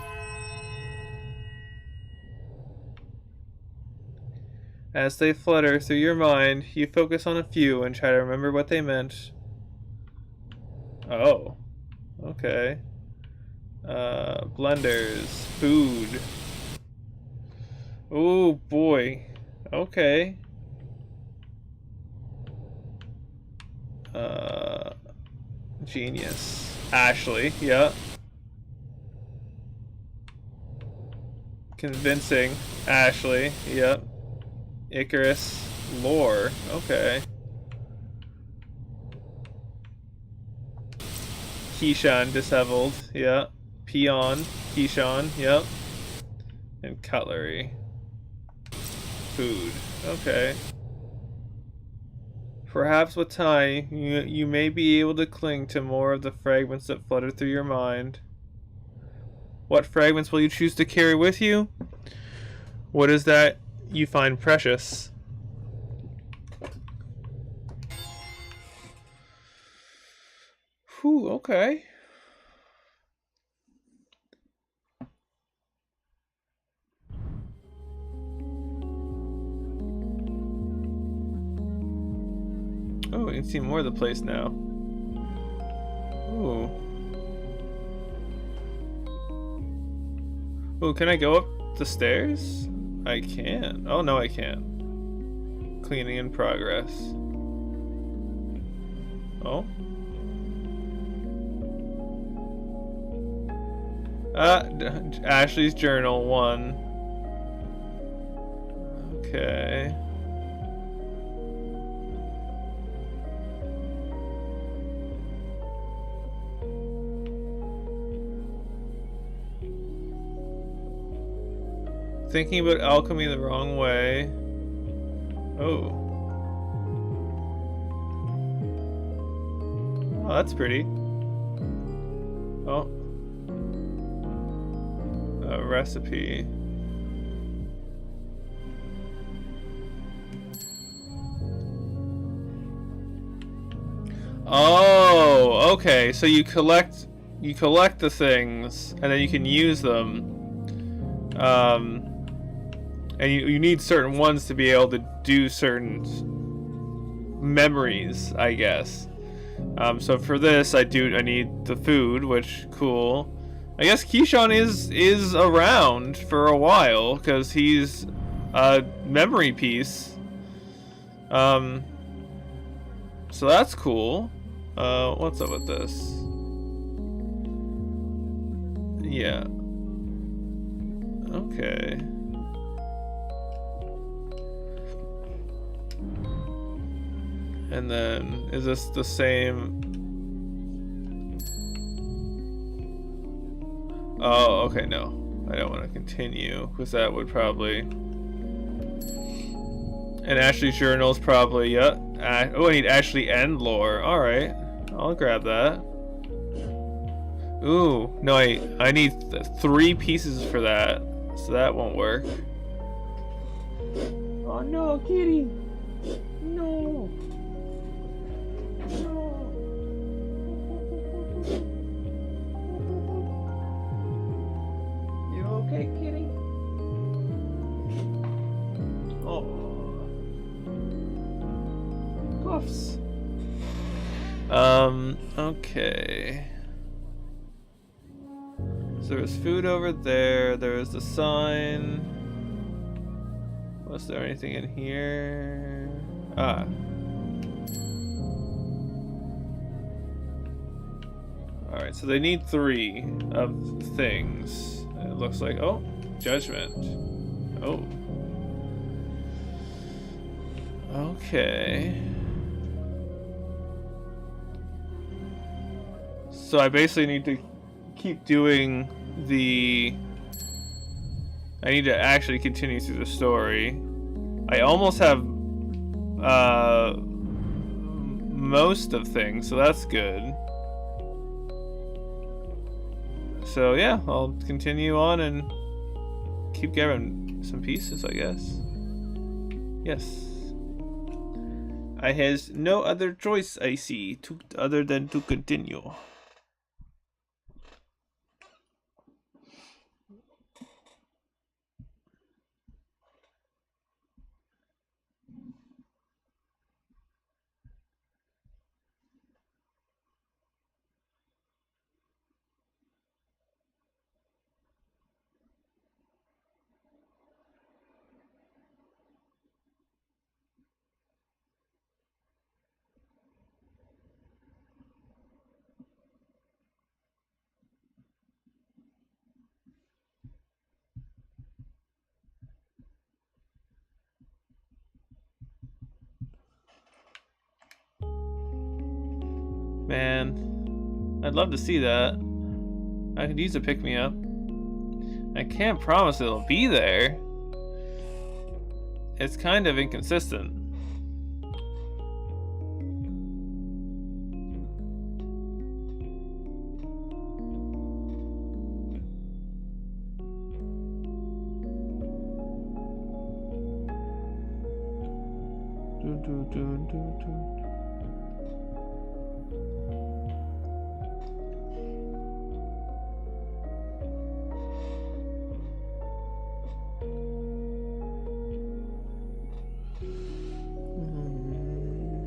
As they flutter through your mind, you focus on a few and try to remember what they meant. Oh. Okay. Blenders. Food. Oh boy. Okay. Genius. Ashley, yeah. Convincing. Ashley, yep. Icarus. Lore, okay. Keyshawn, disheveled, yeah. Peon, Keyshawn, yep. And cutlery. Food, okay. Perhaps with time, you may be able to cling to more of the fragments that flutter through your mind. What fragments will you choose to carry with you? What is that you find precious? Whew, okay. Oh, we can see more of the place now. Ooh. Oh, can I go up the stairs? I can. Oh, no, I can't. Cleaning in progress. Oh. Ashley's journal 1. Okay. Thinking about alchemy the wrong way. Oh. Oh, that's pretty. Oh. A recipe. Oh, okay. So you collect the things and then you can use them. And you need certain ones to be able to do certain memories, I guess. So for this, I need the food, which cool. I guess Keyshawn is around for a while because he's a memory piece. So that's cool. What's up with this? Yeah. Okay. And then, is this the same? Oh, okay, no. I don't want to continue, because that would probably... And Ashley's journal's probably, yeah. Oh, I need Ashley and lore. Alright, I'll grab that. Ooh, no, I need 3 pieces for that, so that won't work. Oh no, kitty! No! You okay, kitty? Oh. Puffs. Okay. So there's food over there. There's the sign. Was there anything in here? Ah. Alright, so they need 3 of things. It looks like, oh, judgment. Oh. Okay. So I basically need to keep doing the... I need to actually continue through the story. I almost have most of things, so that's good. So yeah, I'll continue on and keep grabbing some pieces, I guess. Yes. I has no other choice, I see, other than to continue. Man, I'd love to see that. I could use a pick-me-up. I can't promise it'll be there. It's kind of inconsistent.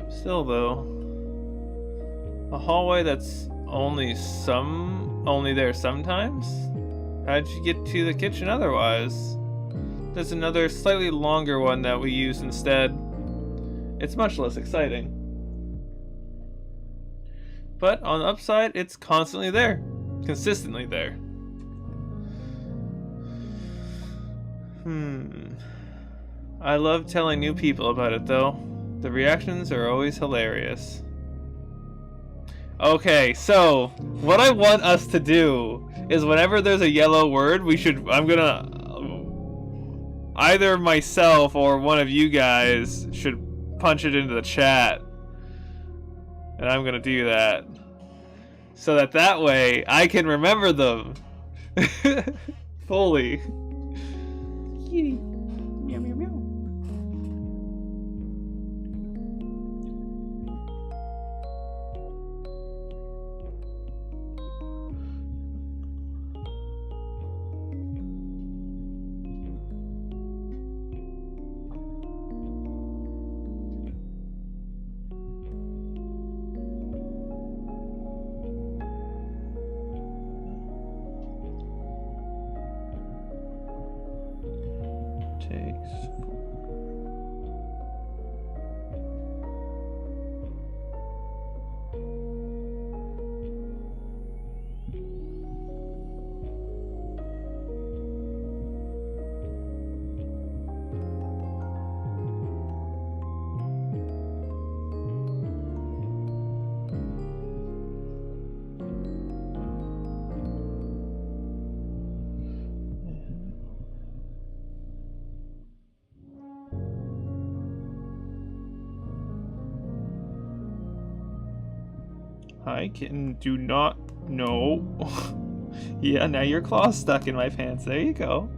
Still though, a hallway that's only there sometimes? How'd you get to the kitchen otherwise? There's another slightly longer one that we use instead. It's much less exciting. But on the upside, it's constantly there. Consistently there. I love telling new people about it though. The reactions are always hilarious. Okay, so what I want us to do is whenever there's a yellow word, I'm gonna either myself or one of you guys should punch it into the chat. And I'm gonna do that. So that way I can remember them fully. Kitty. Meow meow meow. I do not know. Yeah, now your claw's stuck in my pants. There you go.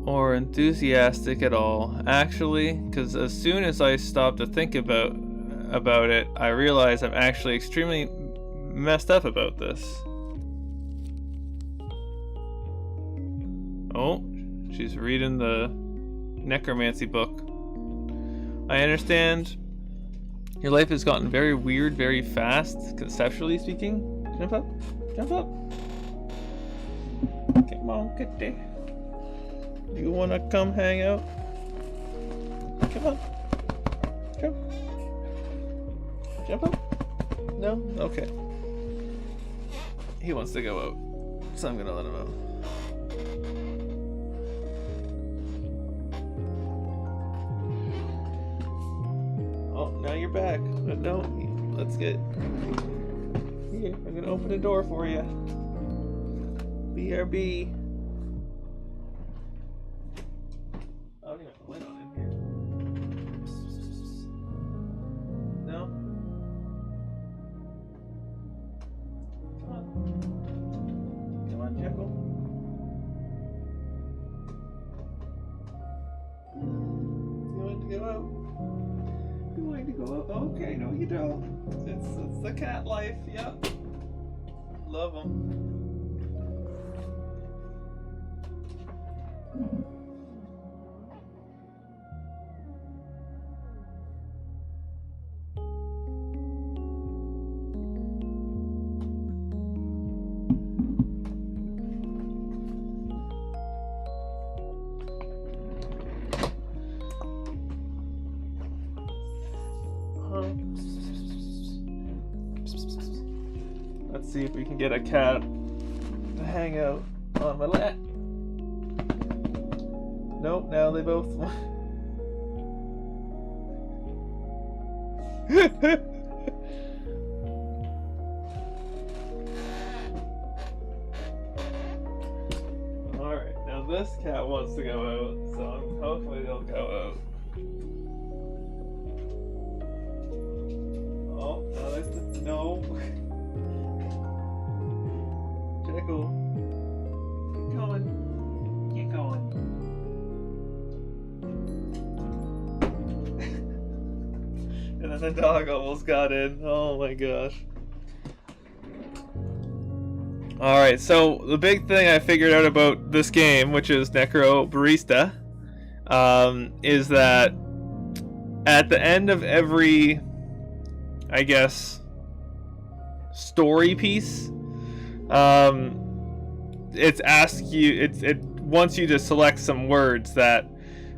Or enthusiastic at all, actually, because as soon as I stopped to think about it, I realized I'm actually extremely messed up about this. Oh, she's reading the necromancy book. I understand your life has gotten very weird very fast, conceptually speaking. Jump up, jump up. Come on, kitty. You wanna come hang out? Come on. Jump. Jump up? No? Okay. He wants to go out, so I'm gonna let him out. Oh, now you're back. But no, let's get... Here, I'm gonna open the door for you. BRB. I know you don't. It's the cat life. Yep. Love them. Let's see if we can get a cat to hang out on my lap. Nope, now they both Alright, now this cat wants to go out, so hopefully they'll go out. Oh, no, there's no. Jekyll. Keep going. Keep going. And then the dog almost got in. Oh my gosh. Alright, so the big thing I figured out about this game, which is Necro Barista, is that at the end of every, I guess, story piece, it wants you to select some words that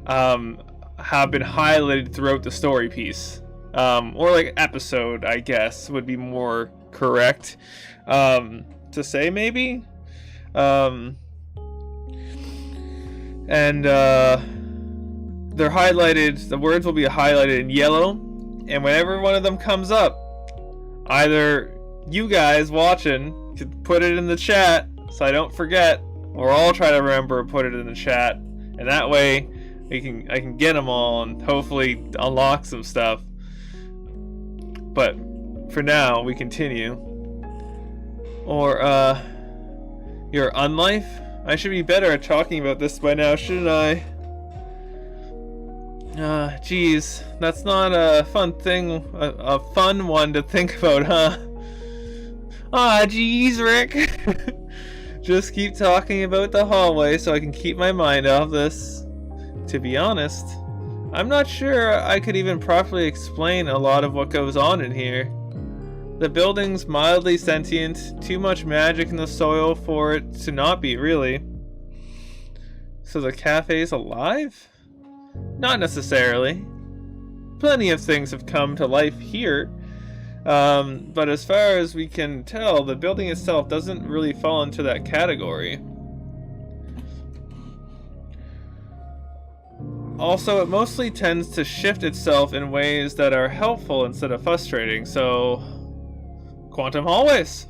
have been highlighted throughout the story piece, or like episode, I guess would be more correct to say, maybe. And they're highlighted. The words will be highlighted in yellow, and whenever one of them comes up, either you guys watching could put it in the chat so I don't forget, or I'll try to remember and put it in the chat, and that way I can get them all and hopefully unlock some stuff. But for now, we continue. Or your unlife? I should be better at talking about this by now, shouldn't I? Geez, that's not a fun thing, a fun one to think about, huh? Geez, Rick. Just keep talking about the hallway so I can keep my mind off this. To be honest, I'm not sure I could even properly explain a lot of what goes on in here. The building's mildly sentient, too much magic in the soil for it to not be, really. So the cafe's alive? Not necessarily. Plenty of things have come to life here. But as far as we can tell, the building itself doesn't really fall into that category. Also, it mostly tends to shift itself in ways that are helpful instead of frustrating, so... Quantum hallways!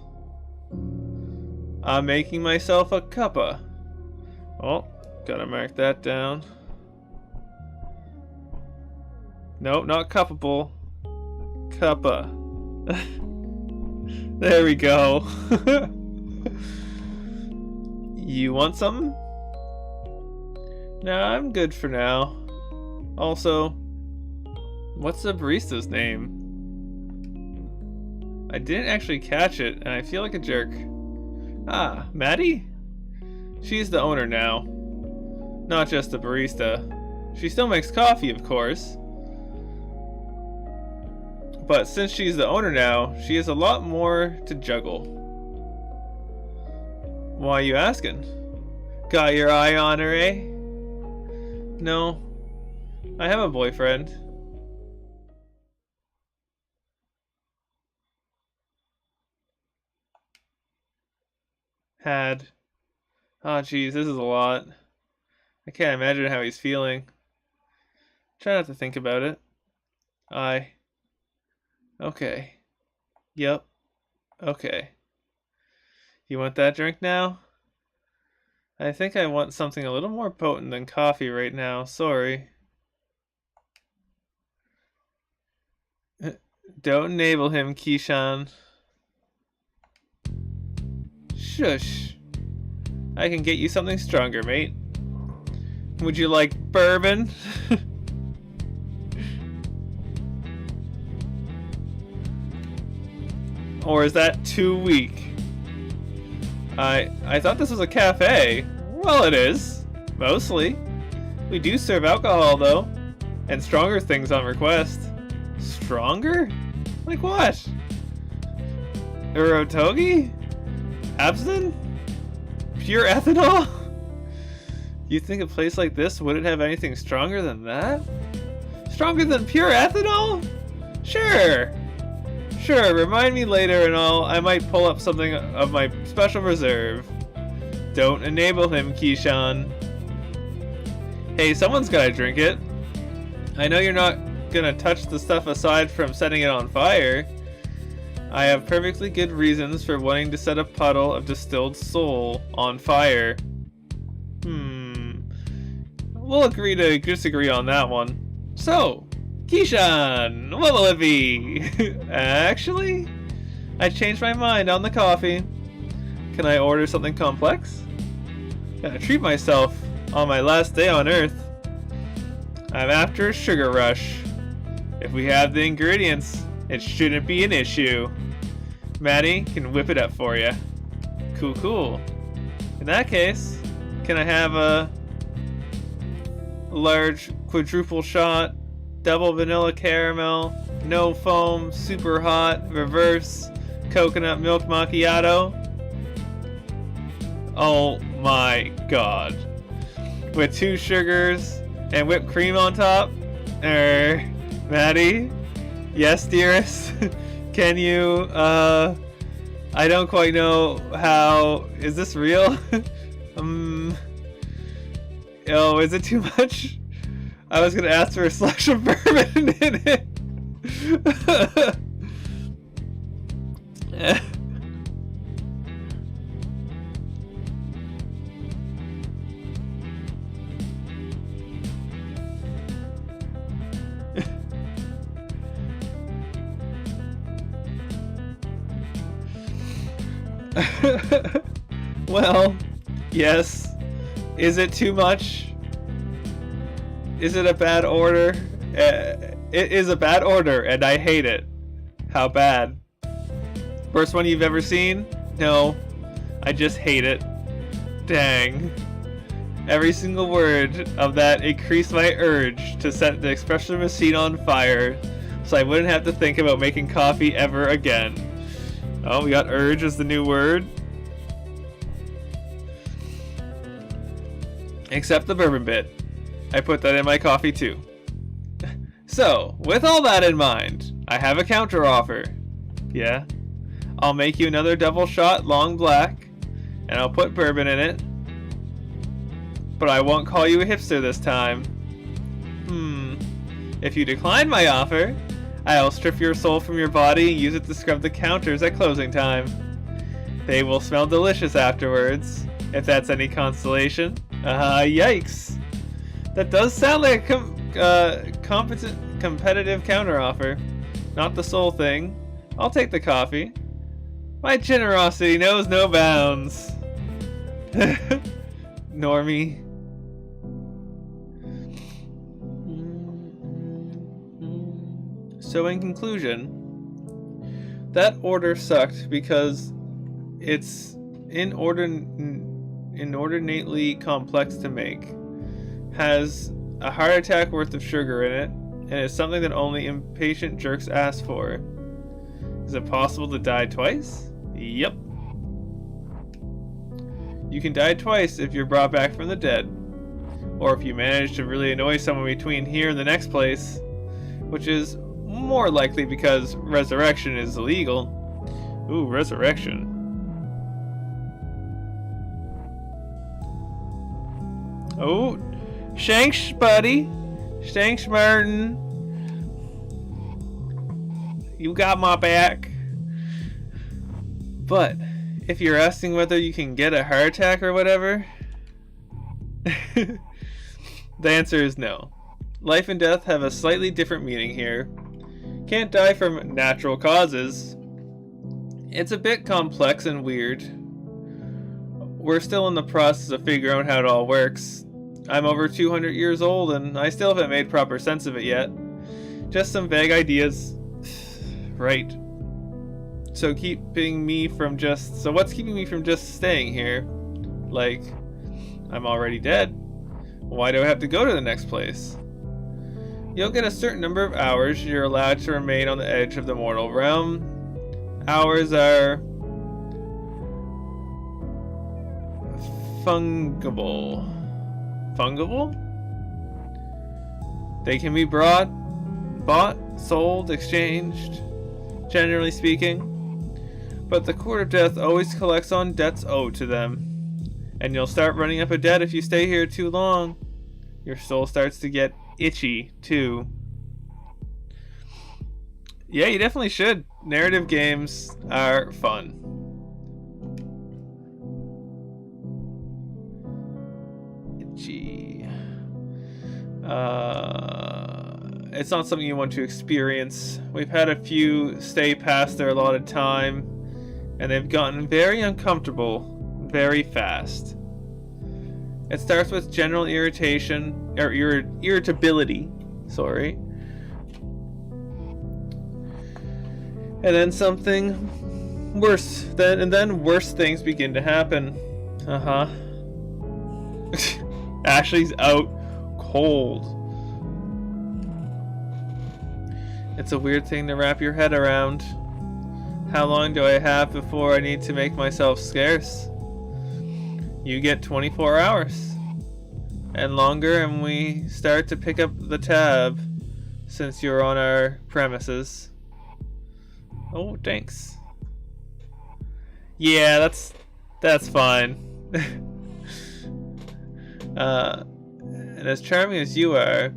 I'm making myself a cuppa. Oh, gotta mark that down. Nope, not cuppable. Cuppa. There we go. You want something? Nah, I'm good for now. Also, what's the barista's name? I didn't actually catch it, and I feel like a jerk. Ah, Maddie? She's the owner now. Not just the barista. She still makes coffee, of course. But since she's the owner now, she has a lot more to juggle. Why are you asking? Got your eye on her, eh? No. I have a boyfriend. Had. Oh geez, this is a lot. I can't imagine how he's feeling. Try not to think about it. Okay. Yep. Okay. You want that drink now? I think I want something a little more potent than coffee right now. Sorry. Don't enable him, Keyshawn. Shush. I can get you something stronger, mate. Would you like bourbon? Or is that too weak? I thought this was a cafe. Well, it is. Mostly. We do serve alcohol, though. And stronger things on request. Stronger? Like what? Urotogi? Absinthe? Pure ethanol? You think a place like this wouldn't have anything stronger than that? Stronger than pure ethanol? Sure. Sure, remind me later and I might pull up something of my special reserve. Don't enable him, Keyshawn. Hey, someone's gotta drink it. I know you're not gonna touch the stuff aside from setting it on fire. I have perfectly good reasons for wanting to set a puddle of distilled soul on fire. We'll agree to disagree on that one. So, Keyshawn, what will it be? Actually, I changed my mind on the coffee. Can I order something complex? Gotta treat myself on my last day on Earth. I'm after a sugar rush. If we have the ingredients, it shouldn't be an issue. Maddie can whip it up for you. Cool. In that case, can I have a large quadruple shot, double vanilla caramel, no foam, super hot, reverse, coconut milk macchiato? Oh my god. With 2 sugars and whipped cream on top? Maddie? Yes, dearest? Can you, I don't quite know how, is this real? Oh, is it too much? I was gonna ask for a slash of bourbon in it. Well, yes. Is it too much? Is it a bad order? It is a bad order, and I hate it. How bad? Worst one you've ever seen? No. I just hate it. Dang. Every single word of that increased my urge to set the espresso machine on fire, so I wouldn't have to think about making coffee ever again. Oh, we got urge as the new word. Except the bourbon bit. I put that in my coffee too. So, with all that in mind, I have a counter offer. Yeah? I'll make you another double shot long black, and I'll put bourbon in it. But I won't call you a hipster this time. If you decline my offer, I'll strip your soul from your body and use it to scrub the counters at closing time. They will smell delicious afterwards, if that's any consolation. Yikes. That does sound like a competitive counteroffer. Not the soul thing. I'll take the coffee. My generosity knows no bounds. Normie. So in conclusion, that order sucked because it's inordinately complex to make, has a heart attack worth of sugar in it, and is something that only impatient jerks ask for. Is it possible to die twice? Yep. You can die twice if you're brought back from the dead, or if you manage to really annoy someone between here and the next place, which is more likely because resurrection is illegal. Ooh, resurrection. Oh, Shanks, buddy. Shanks Martin. You got my back. But if you're asking whether you can get a heart attack or whatever, the answer is no. Life and death have a slightly different meaning here. Can't die from natural causes. It's a bit complex and weird. We're still in the process of figuring out how it all works. I'm over 200 years old and I still haven't made proper sense of it yet. Just some vague ideas. Right. So what's keeping me from just staying here? Like, I'm already dead. Why do I have to go to the next place? You'll get a certain number of hours you're allowed to remain on the edge of the mortal realm. Hours are fungible. Fungible? They can be bought, sold, exchanged, generally speaking. But the Court of Death always collects on debts owed to them. And you'll start running up a debt if you stay here too long. Your soul starts to get itchy, too. Yeah, you definitely should. Narrative games are fun. Itchy. It's not something you want to experience. We've had a few stay past their allotted time, and they've gotten very uncomfortable very fast. It starts with general irritation, or irritability, sorry. And then something worse, and then worse things begin to happen. Ashley's out cold. It's a weird thing to wrap your head around. How long do I have before I need to make myself scarce? You get 24 hours. And longer, and we start to pick up the tab since you're on our premises. Oh, thanks. Yeah, that's fine. And as charming as you are,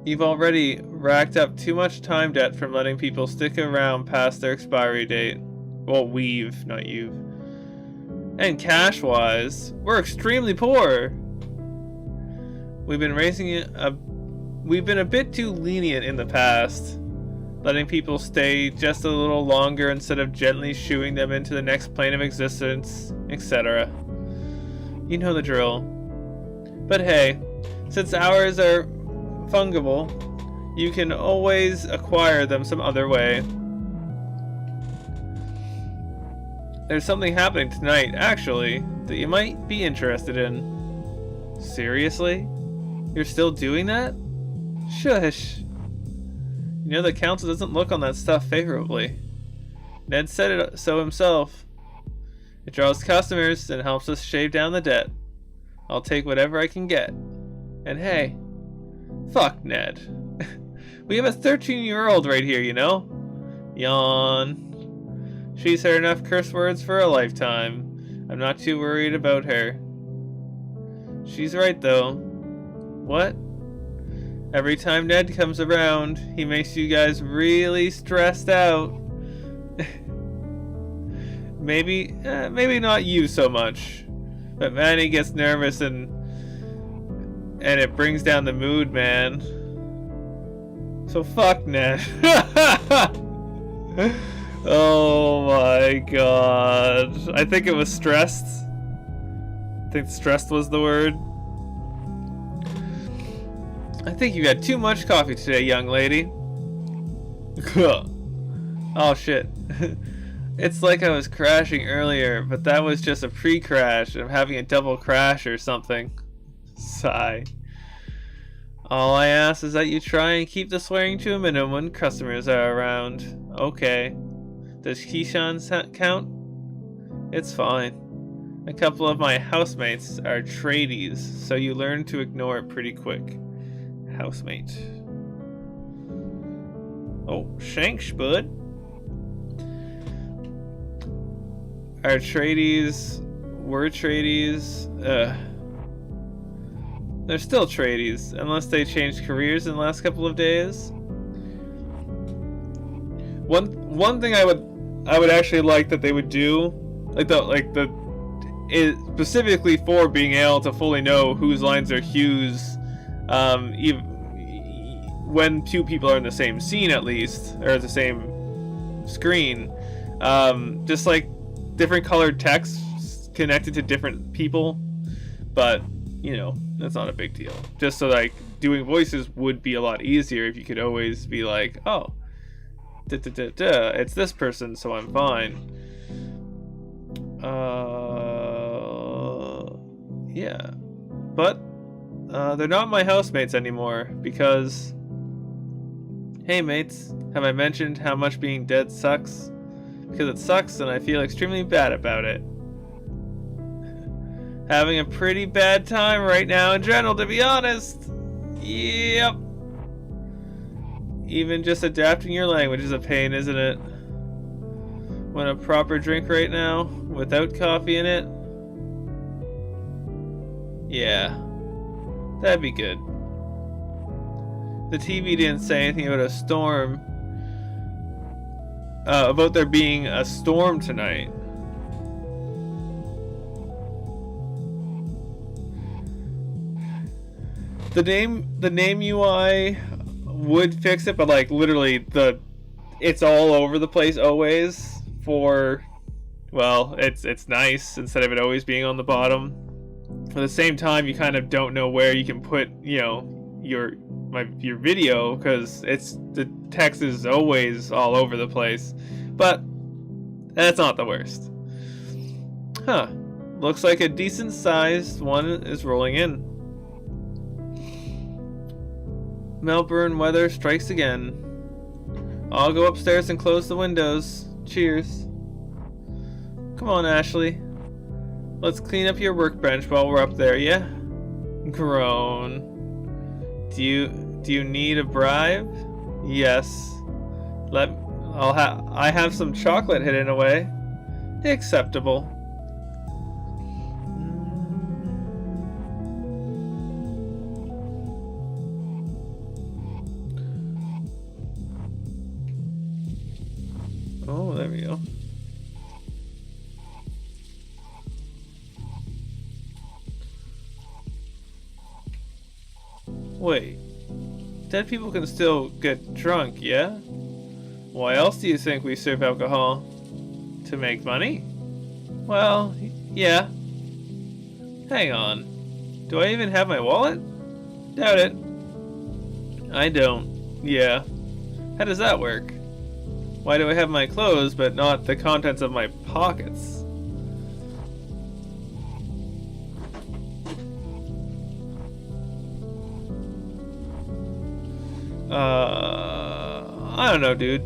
you've already racked up too much time debt from letting people stick around past their expiry date. Well, we've, not you've. And cash-wise, we're extremely poor. We've been a bit too lenient in the past, letting people stay just a little longer instead of gently shooing them into the next plane of existence, etc. You know the drill. But hey, since ours are fungible, you can always acquire them some other way. There's something happening tonight, actually, that you might be interested in. Seriously? You're still doing that? Shush. You know the council doesn't look on that stuff favorably. Ned said it so himself. It draws customers and helps us shave down the debt. I'll take whatever I can get. And hey, fuck Ned. We have a 13-year-old right here, you know? Yawn. She's heard enough curse words for a lifetime. I'm not too worried about her. She's right, though. What? Every time Ned comes around, he makes you guys really stressed out. Maybe not you so much. But Manny gets nervous and it brings down the mood, man. So fuck Ned. Oh my god. I think it was stressed. I think stressed was the word. I think you had too much coffee today, young lady. Oh shit. It's like I was crashing earlier, but that was just a pre-crash. I'm having a double crash or something. Sigh. All I ask is that you try and keep the swearing to a minimum when customers are around. Okay. Does Keyshawn count? It's fine. A couple of my housemates are tradies, so you learn to ignore it pretty quick. Housemate. Oh, shanks, bud. Our tradies were tradies. They're still tradies, unless they changed careers in the last couple of days. One thing I would actually like that they would do, is specifically for being able to fully know whose lines are whose, even when two people are in the same scene at least, or the same screen, just like different colored text connected to different people, but you know, that's not a big deal. Just so like doing voices would be a lot easier if you could always be like, oh, It's this person, so I'm fine. Yeah. But, they're not my housemates anymore, because... Hey mates, have I mentioned how much being dead sucks? Because it sucks and I feel extremely bad about it. Having a pretty bad time right now in general, to be honest. Yep. Even just adapting your language is a pain, isn't it? Want a proper drink right now, without coffee in it? Yeah, that'd be good. The TV didn't say anything about a storm. About there being a storm tonight. The name UI would fix it, but like literally it's all over the place always for, well, it's nice instead of it always being on the bottom. At the same time, you kind of don't know where you can put, you know, your video, because the text is always all over the place. But that's not the worst. Huh. Looks like a decent sized one is rolling in. Melbourne weather strikes again. I'll go upstairs and close the windows. Cheers. Come on, Ashley. Let's clean up your workbench while we're up there, yeah? Groan. Do you need a bribe? Yes. I have some chocolate hidden away. Acceptable. Oh, there we go. Wait. Dead people can still get drunk, yeah? Why else do you think we serve alcohol? To make money? Well, yeah. Hang on. Do I even have my wallet? Doubt it. I don't. Yeah. How does that work? Why do I have my clothes but not the contents of my pockets? I don't know, dude.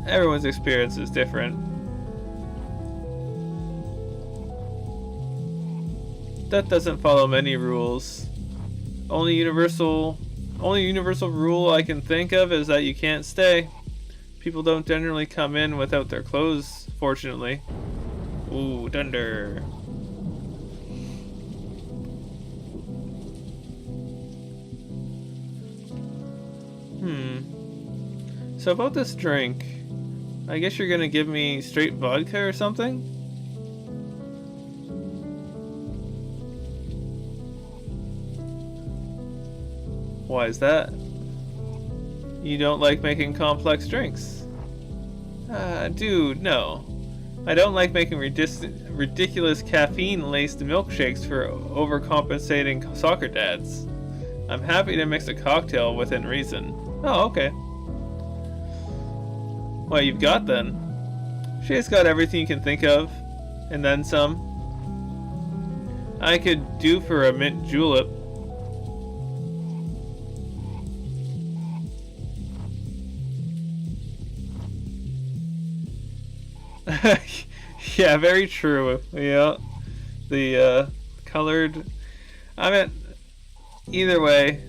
Everyone's experience is different. That doesn't follow many rules. Only universal rule I can think of is that you can't stay. People don't generally come in without their clothes, fortunately. Ooh, thunder. So about this drink, I guess you're gonna give me straight vodka or something? Why is that? You don't like making complex drinks? Dude, no. I don't like making ridiculous caffeine-laced milkshakes for overcompensating soccer dads. I'm happy to mix a cocktail within reason. Oh, okay. What you've got then? She's got everything you can think of, and then some. I could do for a mint julep. Yeah, very true. Yeah, the colored. I mean, either way,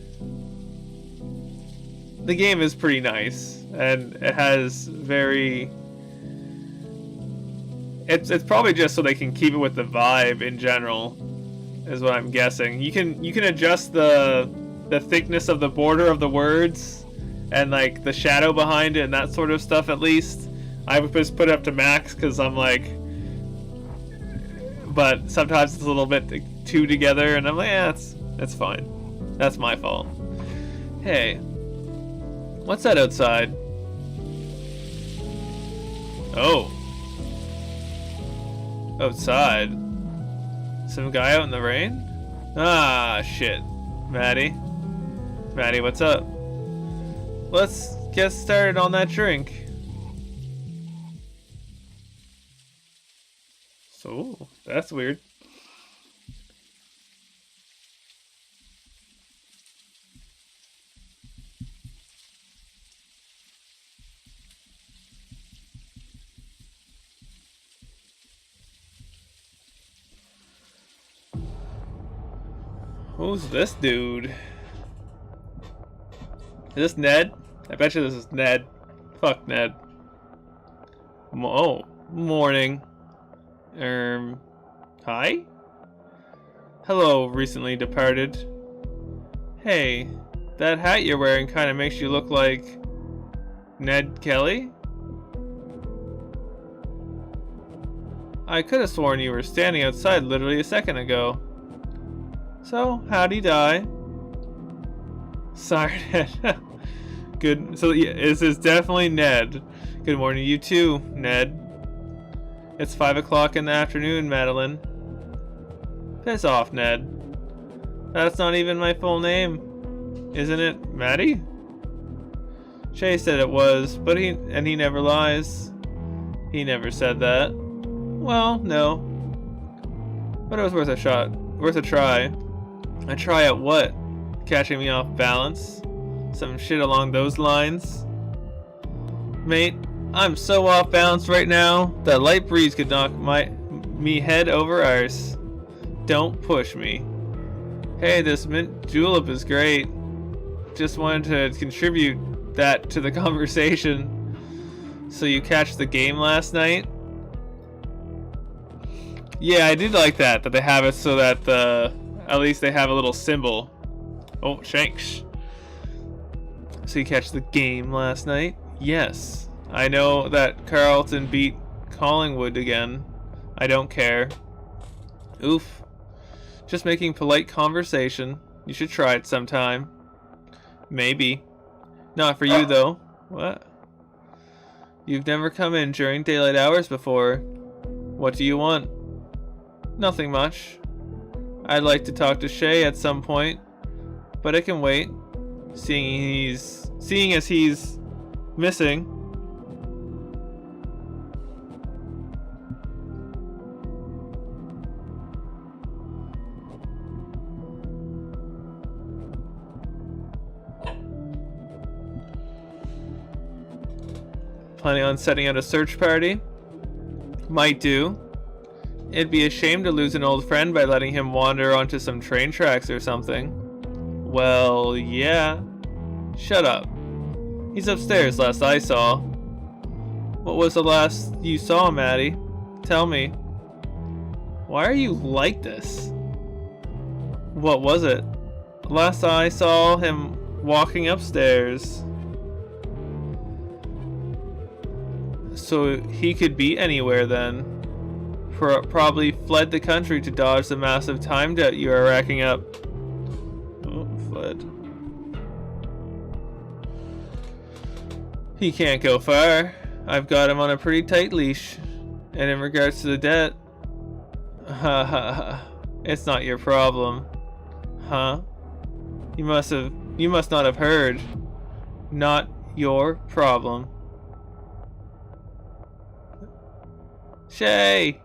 the game is pretty nice, and it has very. It's probably just so they can keep it with the vibe in general, is what I'm guessing. You can adjust the thickness of the border of the words, and like the shadow behind it and that sort of stuff. At least I would just put it up to max because I'm like. But sometimes it's a little bit too together, and I'm like, yeah, that's fine. That's my fault. Hey, what's that outside? Oh. Outside. Some guy out in the rain? Ah, shit. Maddie? Maddie, what's up? Let's get started on that drink. So, that's weird. Who's this dude? Is this Ned? I bet you this is Ned. Fuck Ned. Oh, morning. Hi? Hello, recently departed. Hey, that hat you're wearing kind of makes you look like Ned Kelly? I could have sworn you were standing outside literally a second ago. So, how'd he die? Sorry, Ned. Good. So, yeah, this is definitely Ned. Good morning, you too, Ned. It's 5 o'clock in the afternoon, Madeline. Piss off, Ned. That's not even my full name. Isn't it, Maddie? Shay said it was, but he never lies. He never said that. Well, no. But it was worth a shot. Worth a try. A try at what? Catching me off balance? Some shit along those lines? Mate, I'm so off balance right now that light breeze could knock me head over arse. Don't push me. Hey, this mint julep is great. Just wanted to contribute that to the conversation. So you catch the game last night? Yeah, I did like that they have it so that at least they have a little symbol. Oh, Shanks. So you catch the game last night? Yes. I know that Carlton beat Collingwood again. I don't care. Oof. Just making polite conversation. You should try it sometime. Maybe. Not for you, though. What? You've never come in during daylight hours before. What do you want? Nothing much. I'd like to talk to Shay at some point, but it can wait. Seeing as he's missing. Planning on setting out a search party? Might do. It'd be a shame to lose an old friend by letting him wander onto some train tracks or something. Well, yeah. Shut up. He's upstairs, last I saw. What was the last you saw, Maddie? Tell me. Why are you like this? What was it? Last I saw him walking upstairs. So he could be anywhere then. Probably fled the country to dodge the massive time debt you are racking up. Oh, fled. He can't go far. I've got him on a pretty tight leash. And in regards to the debt, ha ha ha, it's not your problem. Huh? You must not have heard. Not your problem. Shay!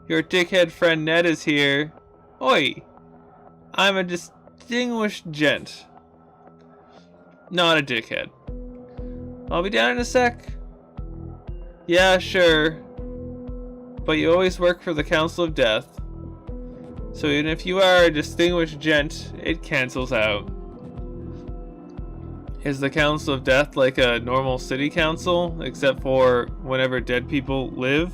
Your dickhead friend Ned is here. Oi! I'm a distinguished gent. Not a dickhead. I'll be down in a sec. Yeah, sure. But you always work for the Council of Death. So even if you are a distinguished gent, it cancels out. Is the Council of Death like a normal city council, except for whenever dead people live?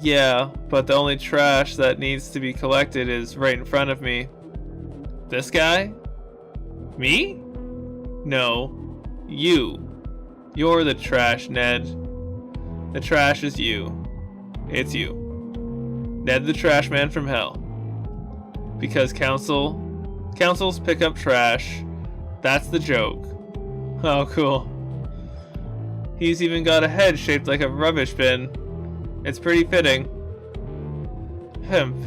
Yeah, but the only trash that needs to be collected is right in front of me. This guy? Me? No. You. You're the trash, Ned. The trash is you. It's you. Ned the trash man from hell. Because councils pick up trash. That's the joke. Oh, cool. He's even got a head shaped like a rubbish bin. It's pretty fitting. Hemp.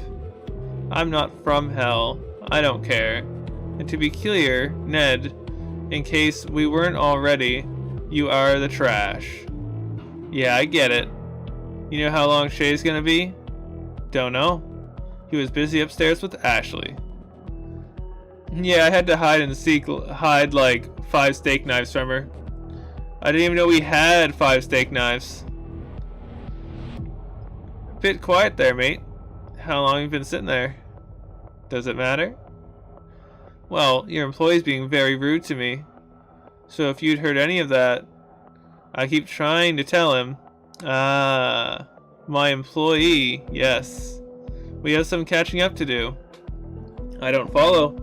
I'm not from hell. I don't care. And to be clear, Ned, in case we weren't already, you are the trash. Yeah, I get it. You know how long Shay's gonna be? Don't know. He was busy upstairs with Ashley. Yeah, I had to hide like 5 steak knives from her. I didn't even know we had 5 steak knives. Bit quiet there, mate. How long have you been sitting there? Does it matter? Well, your employee's being very rude to me. So if you'd heard any of that, I keep trying to tell him. Ah, my employee, yes. We have some catching up to do. I don't follow.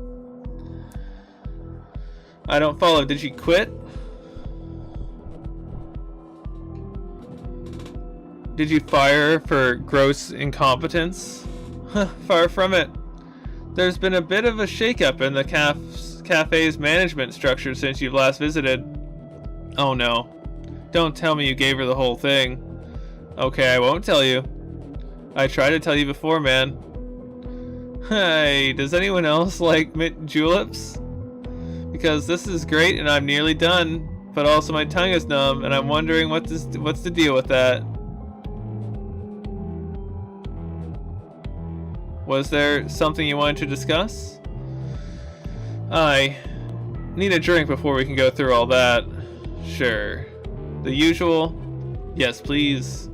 Did she quit? Did you fire her for gross incompetence? Far from it. There's been a bit of a shakeup in the cafe's management structure since you've last visited. Oh no. Don't tell me you gave her the whole thing. Okay, I won't tell you. I tried to tell you before, man. Hey, does anyone else like mint juleps? Because this is great and I'm nearly done, but also my tongue is numb and I'm wondering what's the deal with that. Was there something you wanted to discuss? I need a drink before we can go through all that. Sure. The usual? Yes, please.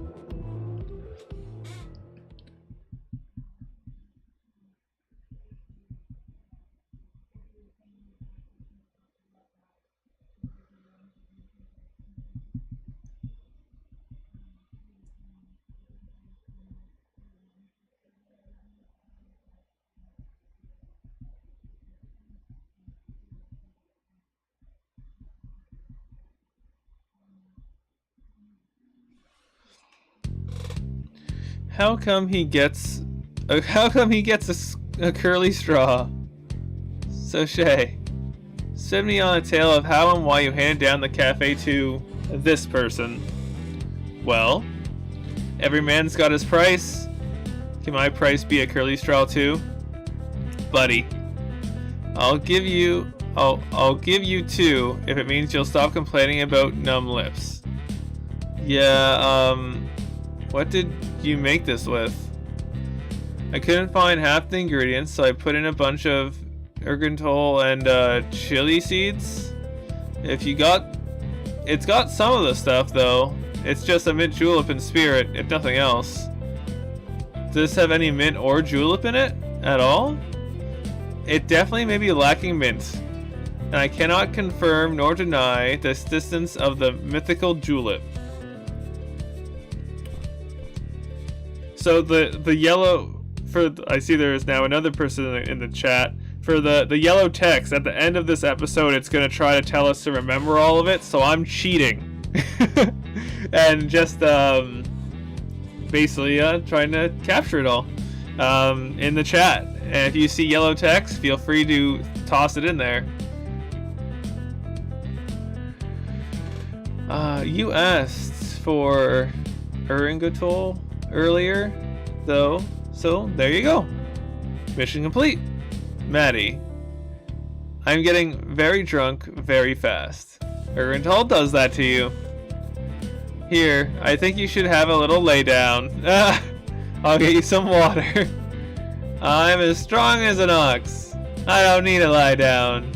How come he gets a curly straw? So Shay, send me on a tale of how and why you handed down the cafe to this person. Well, every man's got his price. Can my price be a curly straw too? Buddy, I'll give you 2 if it means you'll stop complaining about numb lips. Yeah, what did you make this with? I couldn't find half the ingredients, so I put in a bunch of ergantol and chili seeds. It's got some of the stuff though. It's just a mint julep and spirit, if nothing else. Does this have any mint or julep in it at all? It definitely may be lacking mint, and I cannot confirm nor deny the existence of the mythical julep. So the yellow, I see there is now another person in the chat. For the yellow text at the end of this episode, it's going to try to tell us to remember all of it, so I'm cheating. And just basically trying to capture it all in the chat. And if you see yellow text, feel free to toss it in there. You asked for ergantol earlier, though, so there you go. Mission complete. Maddie, I'm getting very drunk very fast. Ergantol does that to you. Here, I think you should have a little lay down. I'll get you some water. I'm as strong as an ox. I don't need to lie down.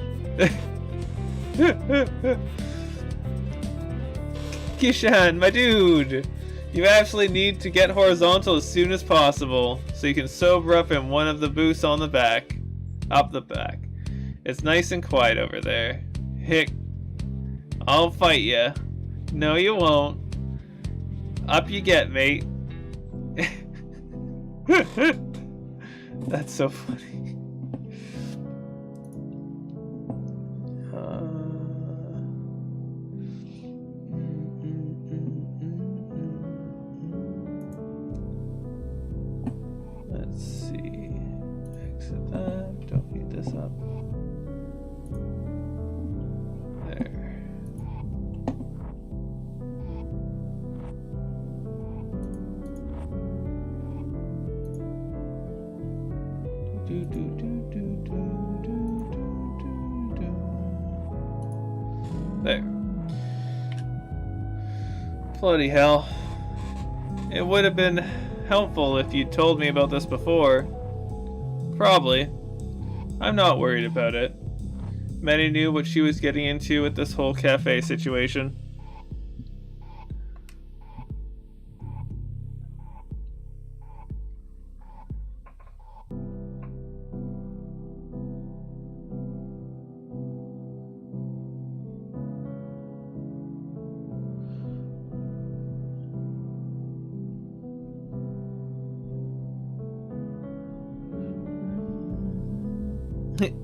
Kishan, my dude. You absolutely need to get horizontal as soon as possible, so you can sober up in one of the booths on the back. Up the back. It's nice and quiet over there. Hick. I'll fight ya. No, you won't. Up you get, mate. That's so funny. Let's see. Exit that. Don't need this up. There. There. Bloody hell. It would have been helpful if you'd told me about this before. Probably. I'm not worried about it. Manny knew what she was getting into with this whole cafe situation.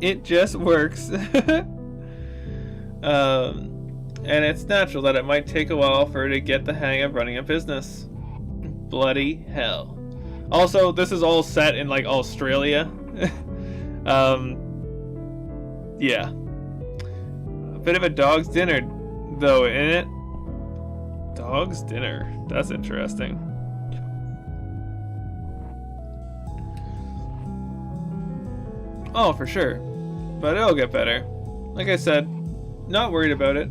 It just works. And it's natural that it might take a while for her to get the hang of running a business. Bloody hell. Also, this is all set in like Australia. Yeah. A bit of a dog's dinner though, isn't it? Dog's dinner. That's interesting. Oh, for sure. But it'll get better. Like I said, not worried about it.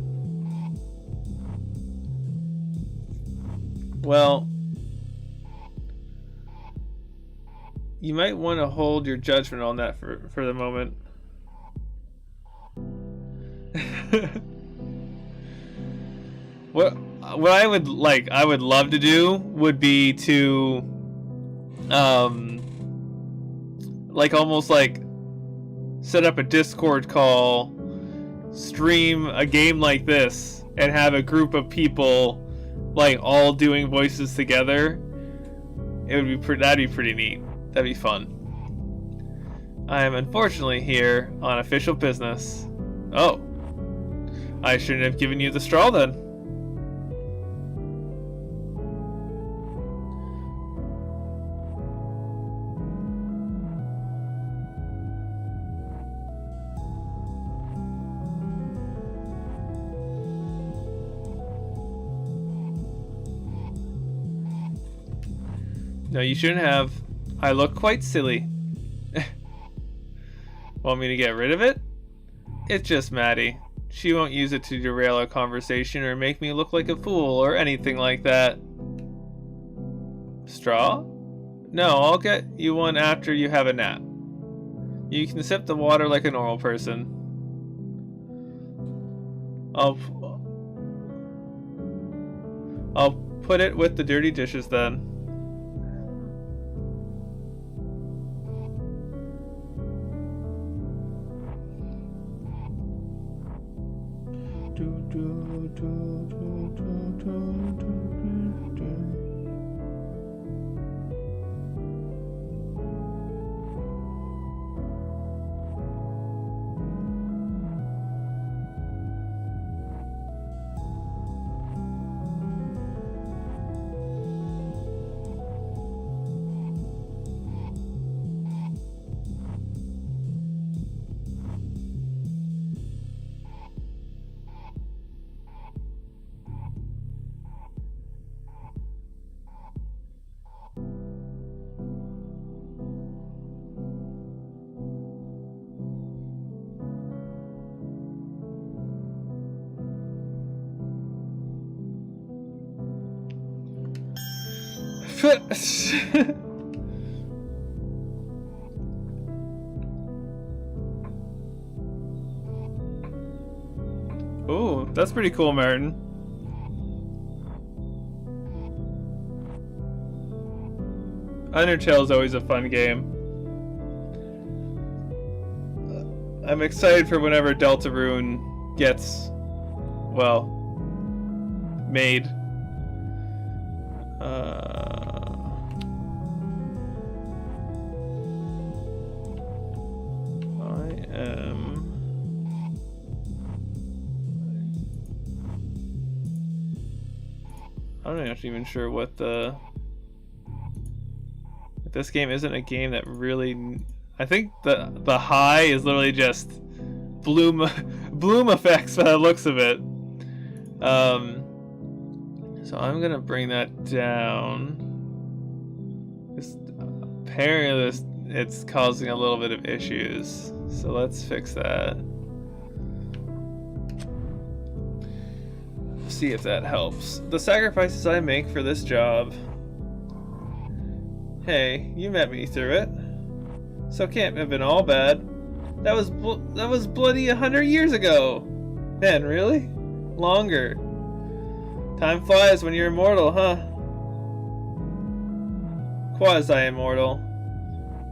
Well, you might want to hold your judgment on that for the moment. What I would love to do would be to like almost like set up a Discord call, stream a game like this, and have a group of people like all doing voices together. It would be that'd be pretty neat. That'd be fun. I am unfortunately here on official business. Oh, I shouldn't have given you the straw then. No, you shouldn't have. I look quite silly. Want me to get rid of it? It's just Maddie. She won't use it to derail a conversation or make me look like a fool or anything like that. Straw? No, I'll get you one after you have a nap. You can sip the water like a normal person. I'll put it with the dirty dishes then. Oh, that's pretty cool, Martin. Undertale is always a fun game. I'm excited for whenever Deltarune gets, well, made. I'm not actually even sure what the... If this game isn't a game that really... I think the high is literally just bloom effects by the looks of it. So I'm gonna bring that down. Apparently this it's causing a little bit of issues. So let's fix that. See if that helps. The sacrifices I make for this job. Hey, you met me through it. So it can't have been all bad. That was bloody 100 years ago. Man, really? Longer. Time flies when you're immortal, huh? Quasi-immortal.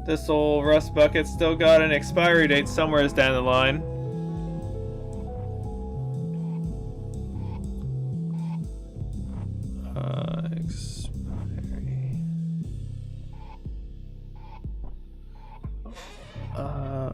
This old rust bucket's still got an expiry date somewhere down the line. Expiry. Huh.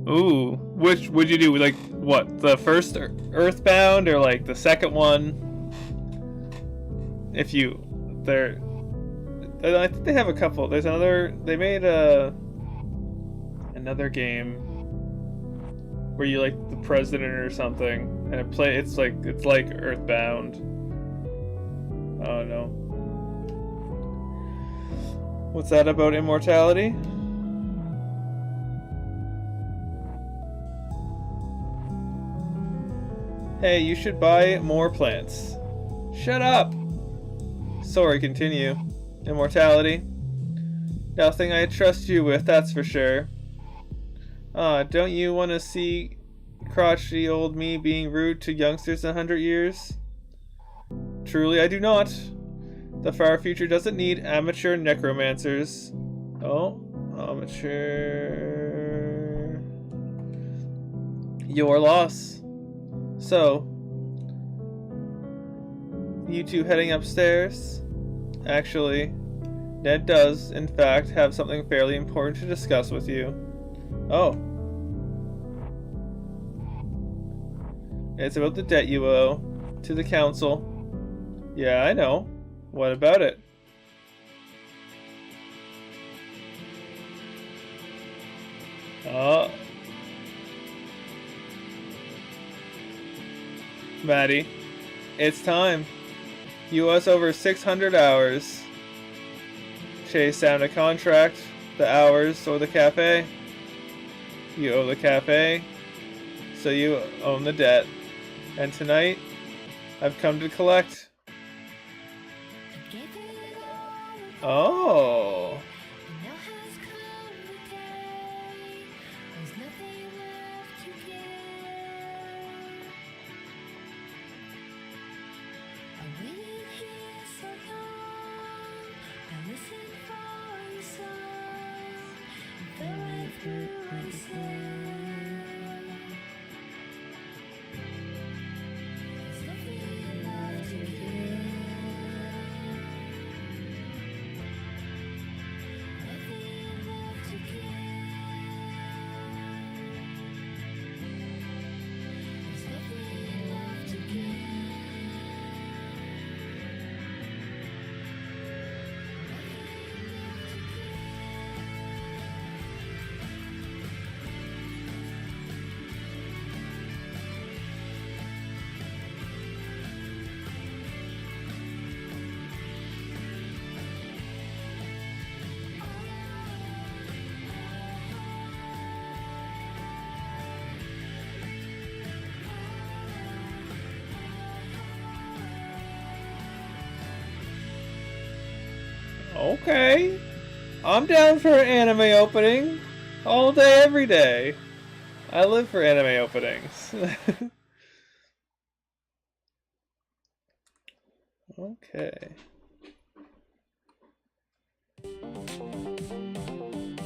Ooh, which would you do? Like, what? The first Earthbound or like the second one? If you, I think they have a couple. There's another. They made another game where you like the president or something, and it's like Earthbound. Oh no. What's that about immortality? Hey, you should buy more plants. Shut up! Sorry, continue. Immortality. Nothing I trust you with, that's for sure. Don't you want to see crotchety old me being rude to youngsters in 100 years? Truly, I do not. The far future doesn't need amateur necromancers. Oh, amateur. Your loss. So, you two heading upstairs? Actually, Ned does, in fact, have something fairly important to discuss with you. Oh. It's about the debt you owe to the council. Yeah, I know. What about it? Oh. Maddie, it's time. You owe us over 600 hours. Chase down a contract, the hours, or the cafe. You owe the cafe, so you own the debt. And tonight, I've come to collect. Oh. Okay. I'm down for an anime opening. All day, every day. I live for anime openings. Okay.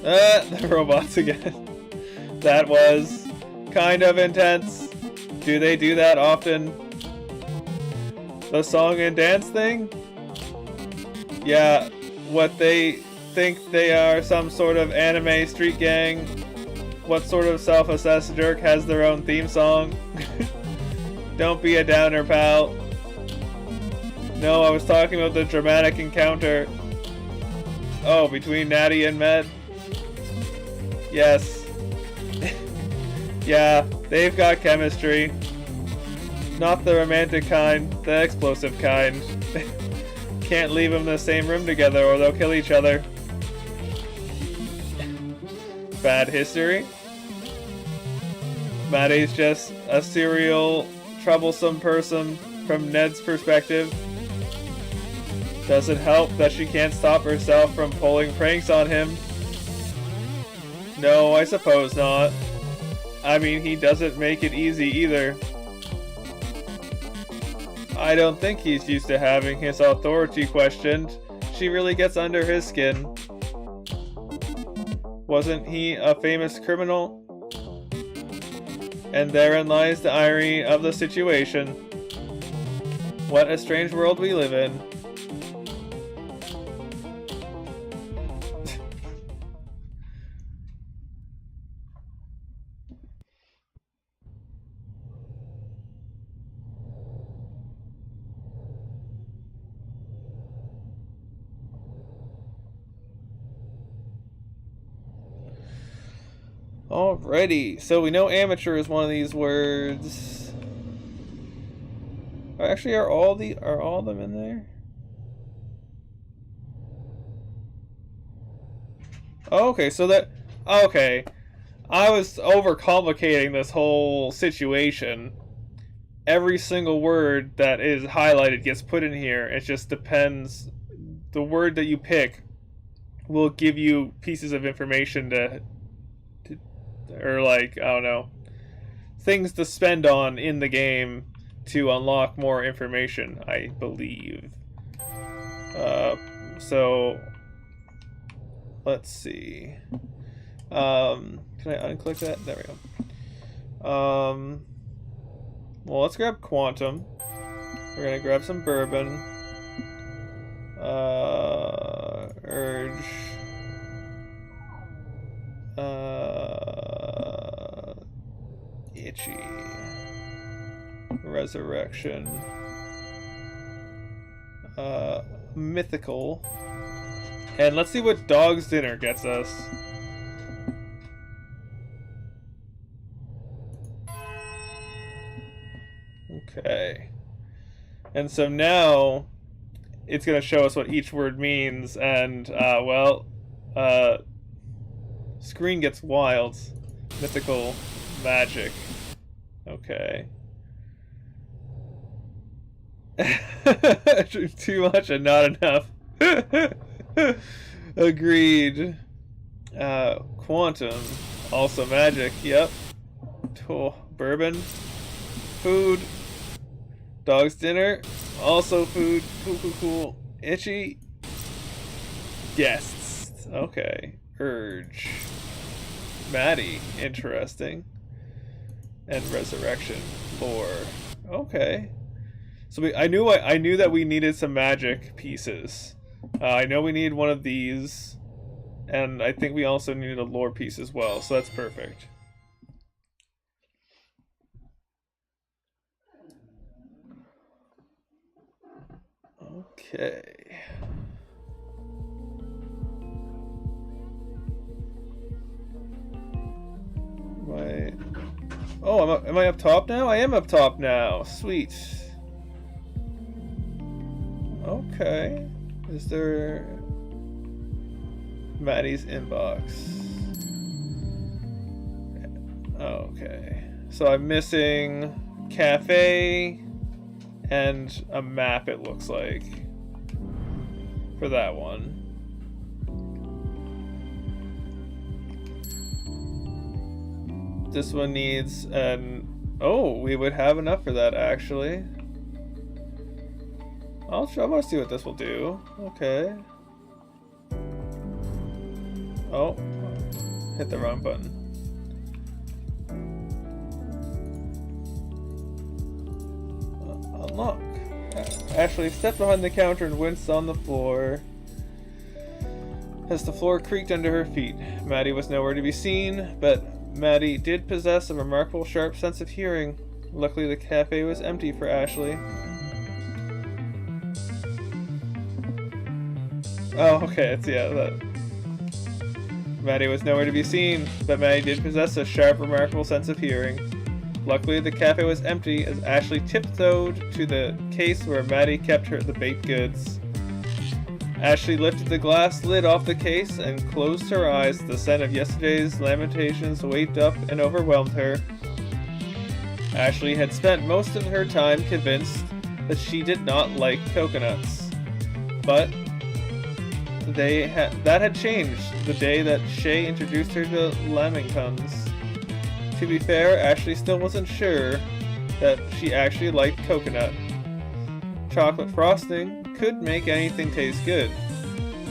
The robots again. That was kind of intense. Do they do that often? The song and dance thing? Yeah, what they think they are, some sort of anime street gang. What sort of self-assessed jerk has their own theme song? Don't be a downer, pal. No, I was talking about the dramatic encounter. Oh, between Natty and Med? Yes. Yeah, they've got chemistry. Not the romantic kind, the explosive kind. Can't leave them in the same room together or they'll kill each other. Bad history? Maddie's just a serial, troublesome person from Ned's perspective. Does it help that she can't stop herself from pulling pranks on him? No, I suppose not. I mean, he doesn't make it easy either. I don't think he's used to having his authority questioned. She really gets under his skin. Wasn't he a famous criminal? And therein lies the irony of the situation. What a strange world we live in. Alrighty, so we know amateur is one of these words. Actually, are all of them in there? Oh, okay, so that okay. I was overcomplicating this whole situation. Every single word that is highlighted gets put in here. It just depends. The word that you pick will give you pieces of information to or like, I don't know, things to spend on in the game to unlock more information, I believe. So let's see. Can I unclick that? There we go. Well, let's grab Quantum. We're gonna grab some bourbon. Urge. Itchy. Resurrection. Mythical. And let's see what Dog's Dinner gets us. Okay. And so now it's going to show us what each word means, and, screen gets wild. Mythical. Magic. Okay. Too much and not enough. Agreed. Quantum. Also magic. Yep. Oh, bourbon. Food. Dog's Dinner. Also food. Cool. Itchy. Guests. Okay. Urge. Maddie. Interesting. And resurrection. Lore. Okay. So I knew that we needed some magic pieces. I know we need one of these, and I think we also needed a lore piece as well. So that's perfect. Okay. Oh, am I up top now? I am up top now. Sweet. Okay. Is there Maddie's inbox? Okay. So I'm missing cafe and a map, it looks like, for that one. This one needs an... Oh, we would have enough for that, actually. I'm gonna see what this will do. Okay. Oh. Hit the wrong button. Unlock. Ashley stepped behind the counter and winced on the floor as the floor creaked under her feet. Maddie was nowhere to be seen, but Maddie did possess a remarkable sharp sense of hearing. Luckily, the cafe was empty for Ashley. Oh, okay, it's, yeah, that. Maddie was nowhere to be seen, but Maddie did possess a sharp, remarkable sense of hearing. Luckily, the cafe was empty as Ashley tiptoed to the case where Maddie kept the baked goods. Ashley lifted the glass lid off the case and closed her eyes. The scent of yesterday's lamentations wafted up and overwhelmed her. Ashley had spent most of her time convinced that she did not like coconuts. But that had changed the day that Shay introduced her to lamingtons. To be fair, Ashley still wasn't sure that she actually liked coconut. Chocolate frosting could make anything taste good,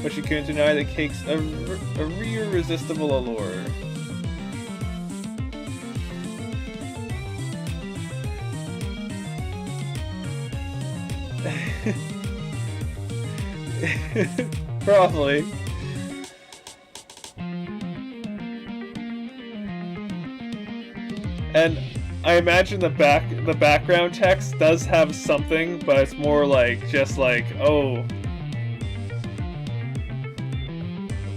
but she couldn't deny the cake's irresistible allure. Probably. And I imagine the background text does have something, but it's more like just like, oh,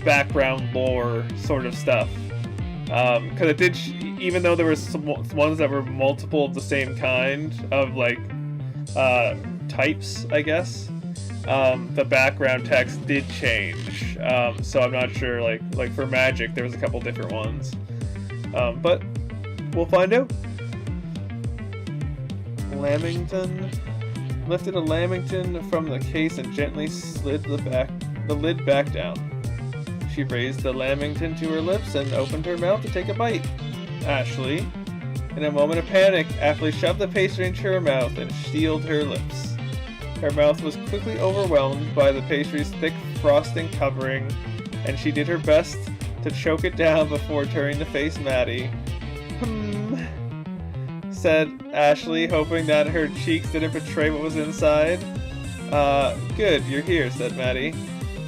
background lore sort of stuff. Because it did, even though there was some ones that were multiple of the same kind of like types, I guess. The background text did change, so I'm not sure. Like for Magic, there was a couple different ones, but we'll find out. Lamington lifted a lamington from the case and gently slid the lid back down. She raised the lamington to her lips and opened her mouth to take a bite. Ashley, in a moment of panic, Ashley shoved the pastry into her mouth and sealed her lips. Her mouth was quickly overwhelmed by the pastry's thick frosting covering, and she did her best to choke it down before turning to face Maddie. Said Ashley, hoping that her cheeks didn't betray what was inside. Good, you're here, said Maddie.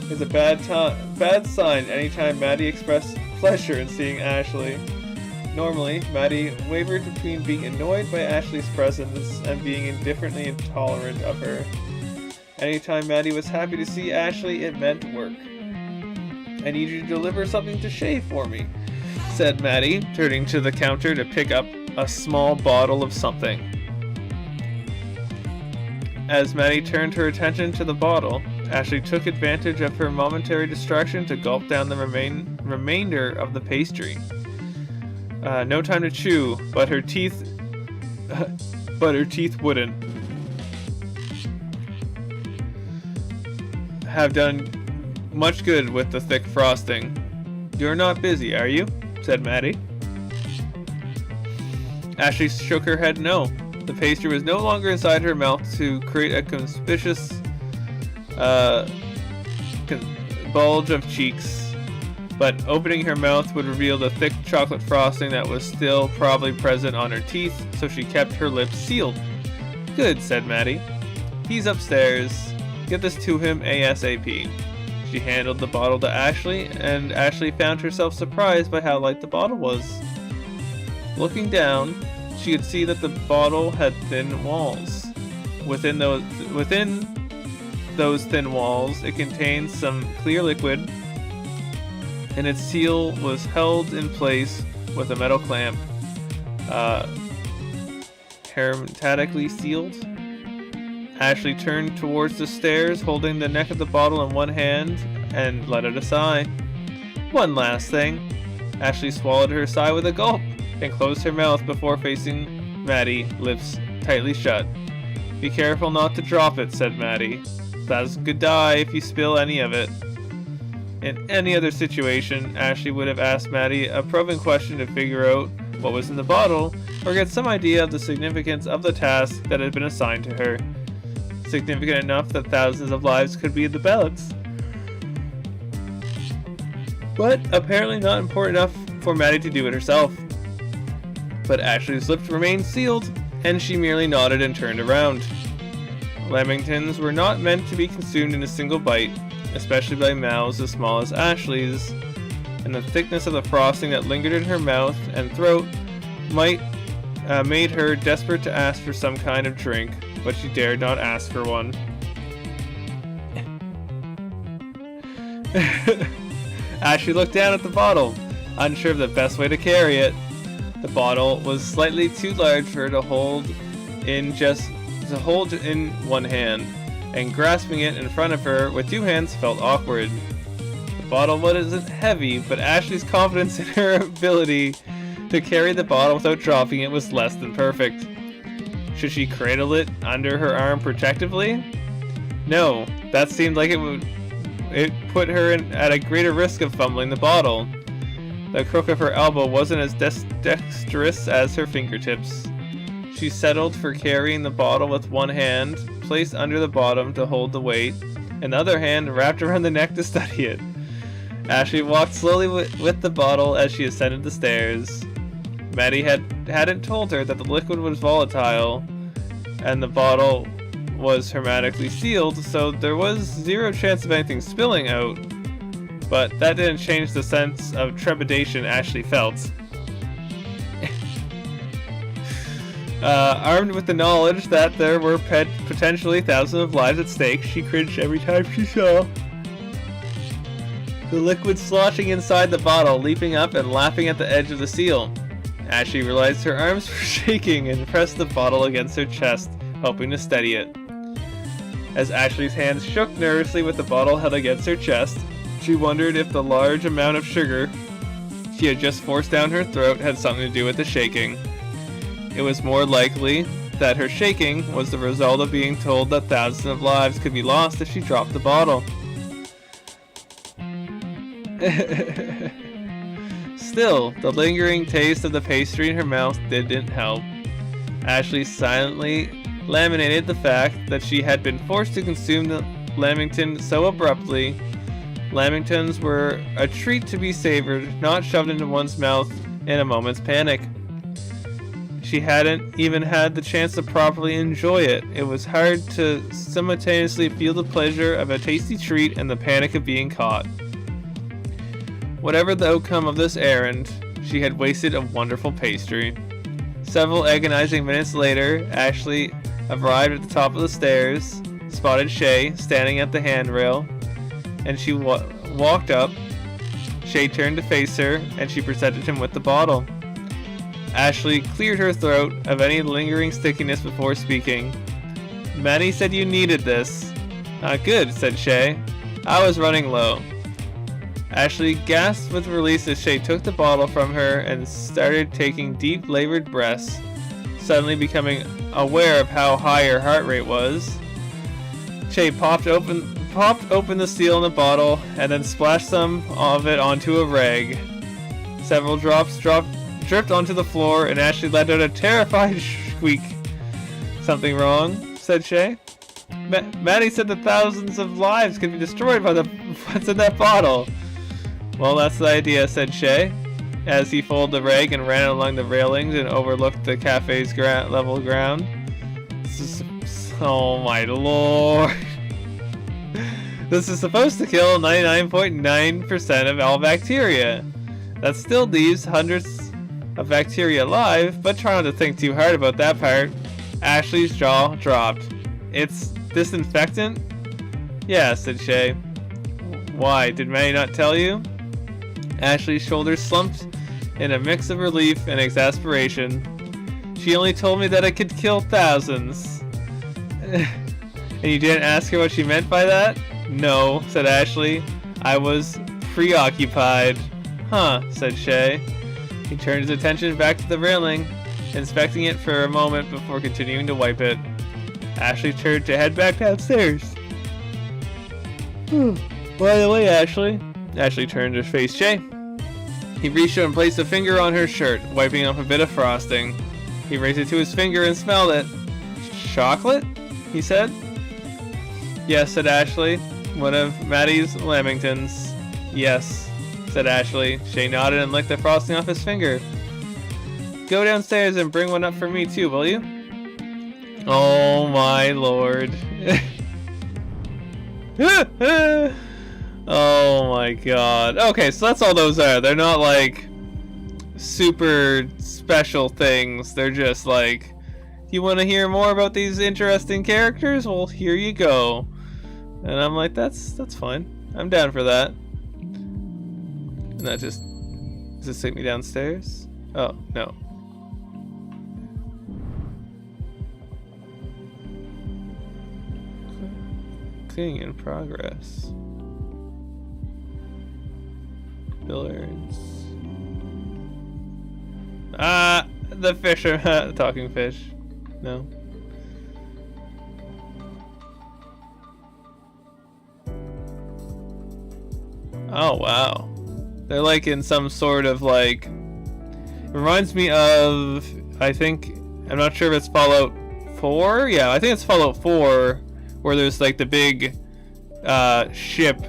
It's a bad sign anytime Maddie expressed pleasure in seeing Ashley. Normally, Maddie wavered between being annoyed by Ashley's presence and being indifferently intolerant of her. Anytime Maddie was happy to see Ashley, it meant work. I need you to deliver something to Shay for me, said Maddie, turning to the counter to pick up a small bottle of something. As Maddie turned her attention to the bottle, Ashley took advantage of her momentary distraction to gulp down the remainder of the pastry. No time to chew, but her teeth wouldn't have done much good with the thick frosting. You're not busy, are you? Said Maddie. Ashley shook her head no. The pastry was no longer inside her mouth to create a conspicuous bulge of cheeks, but opening her mouth would reveal the thick chocolate frosting that was still probably present on her teeth, so she kept her lips sealed. Good, said Maddie. He's upstairs. Get this to him ASAP. She handed the bottle to Ashley, and Ashley found herself surprised by how light the bottle was. Looking down, she could see that the bottle had thin walls. Within those thin walls, it contained some clear liquid, and its seal was held in place with a metal clamp, hermetically sealed. Ashley turned towards the stairs, holding the neck of the bottle in one hand, and let out a sigh. One last thing. Ashley swallowed her sigh with a gulp, and closed her mouth before facing Maddie, lips tightly shut. Be careful not to drop it, said Maddie. That's could die if you spill any of it. In any other situation, Ashley would have asked Maddie a probing question to figure out what was in the bottle, or get some idea of the significance of the task that had been assigned to her. Significant enough that thousands of lives could be in the balance. But apparently not important enough for Maddie to do it herself. But Ashley's lips remained sealed, and she merely nodded and turned around. Lamingtons were not meant to be consumed in a single bite, especially by mouths as small as Ashley's, and the thickness of the frosting that lingered in her mouth and throat made her desperate to ask for some kind of drink, but she dared not ask for one. Ashley looked down at the bottle, unsure of the best way to carry it. The bottle was slightly too large for her to hold in one hand, and grasping it in front of her with two hands felt awkward. The bottle wasn't heavy, but Ashley's confidence in her ability to carry the bottle without dropping it was less than perfect. Should she cradle it under her arm protectively? No, that seemed like it put her at a greater risk of fumbling the bottle. The crook of her elbow wasn't as dexterous as her fingertips. She settled for carrying the bottle with one hand, placed under the bottom to hold the weight, and the other hand wrapped around the neck to steady it. Ashley walked slowly with the bottle as she ascended the stairs. Maddie hadn't told her that the liquid was volatile, and the bottle was hermetically sealed, so there was zero chance of anything spilling out. But that didn't change the sense of trepidation Ashley felt. Armed with the knowledge that there were potentially thousands of lives at stake, she cringed every time she saw the liquid sloshing inside the bottle, leaping up and lapping at the edge of the seal. Ashley realized her arms were shaking and pressed the bottle against her chest, hoping to steady it. As Ashley's hands shook nervously with the bottle held against her chest, she wondered if the large amount of sugar she had just forced down her throat had something to do with the shaking. It was more likely that her shaking was the result of being told that thousands of lives could be lost if she dropped the bottle. Still, the lingering taste of the pastry in her mouth didn't help. Ashley silently laminated the fact that she had been forced to consume the lamington so abruptly. Lamingtons were a treat to be savored, not shoved into one's mouth in a moment's panic. She hadn't even had the chance to properly enjoy it. It was hard to simultaneously feel the pleasure of a tasty treat and the panic of being caught. Whatever the outcome of this errand, she had wasted a wonderful pastry. Several agonizing minutes later, Ashley arrived at the top of the stairs, spotted Shay standing at the handrail, and she walked up. Shay turned to face her, and she presented him with the bottle. Ashley cleared her throat of any lingering stickiness before speaking. Maddie said you needed this. Good, said Shay. I was running low. Ashley gasped with release as Shay took the bottle from her and started taking deep, labored breaths, suddenly becoming aware of how high her heart rate was. Shay popped open the seal in the bottle and then splashed some of it onto a rag. Several drops dripped onto the floor, and Ashley let out a terrified squeak. Something wrong? Said Shay. Maddie said that thousands of lives could be destroyed by what's in that bottle. Well, that's the idea, said Shay, as he folded the rag and ran along the railings and overlooked the cafe's level ground. Oh my lord. This is supposed to kill 99.9% of all bacteria. That still leaves hundreds of bacteria alive, but try not to think too hard about that part. Ashley's jaw dropped. It's disinfectant? Yeah, said Shay. Why, did Maddie not tell you? Ashley's shoulders slumped in a mix of relief and exasperation. She only told me that it could kill thousands. And you didn't ask her what she meant by that? No, said Ashley. I was preoccupied. Huh, said Shay. He turned his attention back to the railing, inspecting it for a moment before continuing to wipe it. Ashley turned to head back downstairs. By the way, Ashley turned to face Shay. He reached out and placed a finger on her shirt, wiping off a bit of frosting. He raised it to his finger and smelled it. Chocolate? He said. Yes, said Ashley. One of Maddie's lamingtons. Yes, said Ashley. Shay nodded and licked the frosting off his finger. Go downstairs and bring one up for me too, will you? Oh my lord. Oh my god. Okay, so that's all those are. They're not like super special things. They're just like, you want to hear more about these interesting characters? Well, here you go. And I'm like, that's fine. I'm down for that. And that just... Does this take me downstairs? Oh, no. Cleaning in progress. Billiards. Ah! The fisher. The talking fish. No. Oh, wow. They're like in some sort of like... It reminds me of... I think... I'm not sure if it's Fallout 4? Yeah, I think it's Fallout 4, where there's like the big ship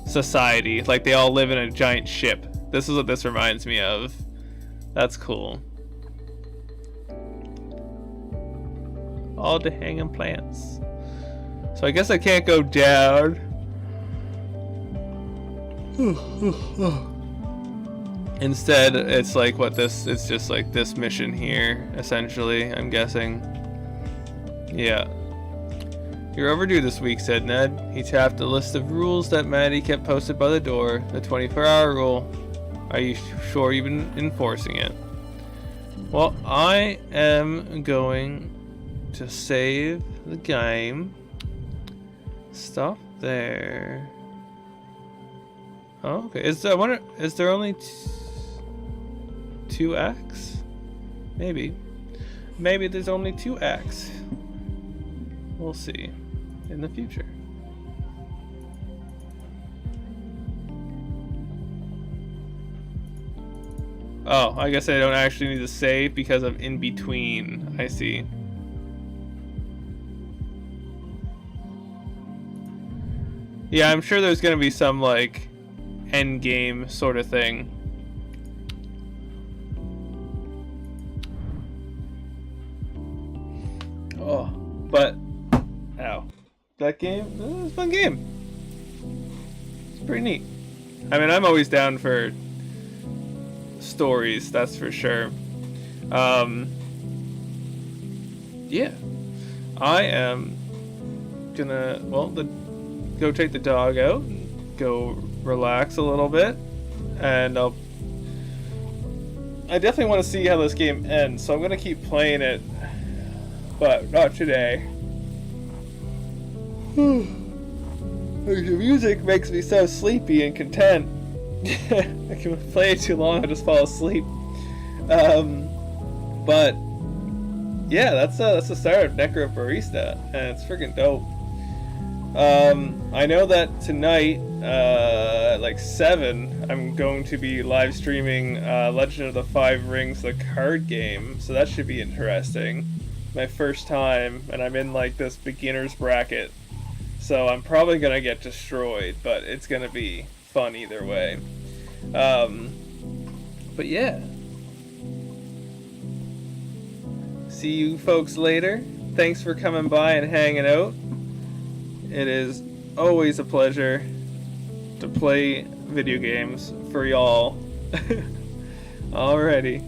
society. Like they all live in a giant ship. This is what this reminds me of. That's cool. All the hanging plants. So I guess I can't go down. Instead, it's like what this... It's just like this mission here, essentially, I'm guessing. Yeah. You're overdue this week, said Ned. He tapped the list of rules that Maddie kept posted by the door. The 24-hour rule. Are you sure you've been enforcing it? Well, I am going to save the game. Stop there. Oh, okay. Is there only two acts? Maybe there's only 2 acts. We'll see in the future. Oh, I guess I don't actually need to save because of in between. I see. Yeah, I'm sure there's gonna be some like end game sort of thing. Oh, but ow, that game, it was a fun game. It's pretty neat. I mean, I'm always down for stories, that's for sure. Yeah, I am gonna go take the dog out, go relax a little bit, and I definitely want to see how this game ends, so I'm gonna keep playing it, but not today. The music makes me so sleepy and content. I can play it too long, I just fall asleep. But yeah, that's the start of Necro Barista, and it's freaking dope. I know that tonight, like 7, I'm going to be live streaming Legend of the Five Rings, the card game, so that should be interesting. My first time, and I'm in like this beginner's bracket, so I'm probably gonna get destroyed, but it's gonna be fun either way. But yeah. See you folks later. Thanks for coming by and hanging out. It is always a pleasure to play video games for y'all. Alrighty.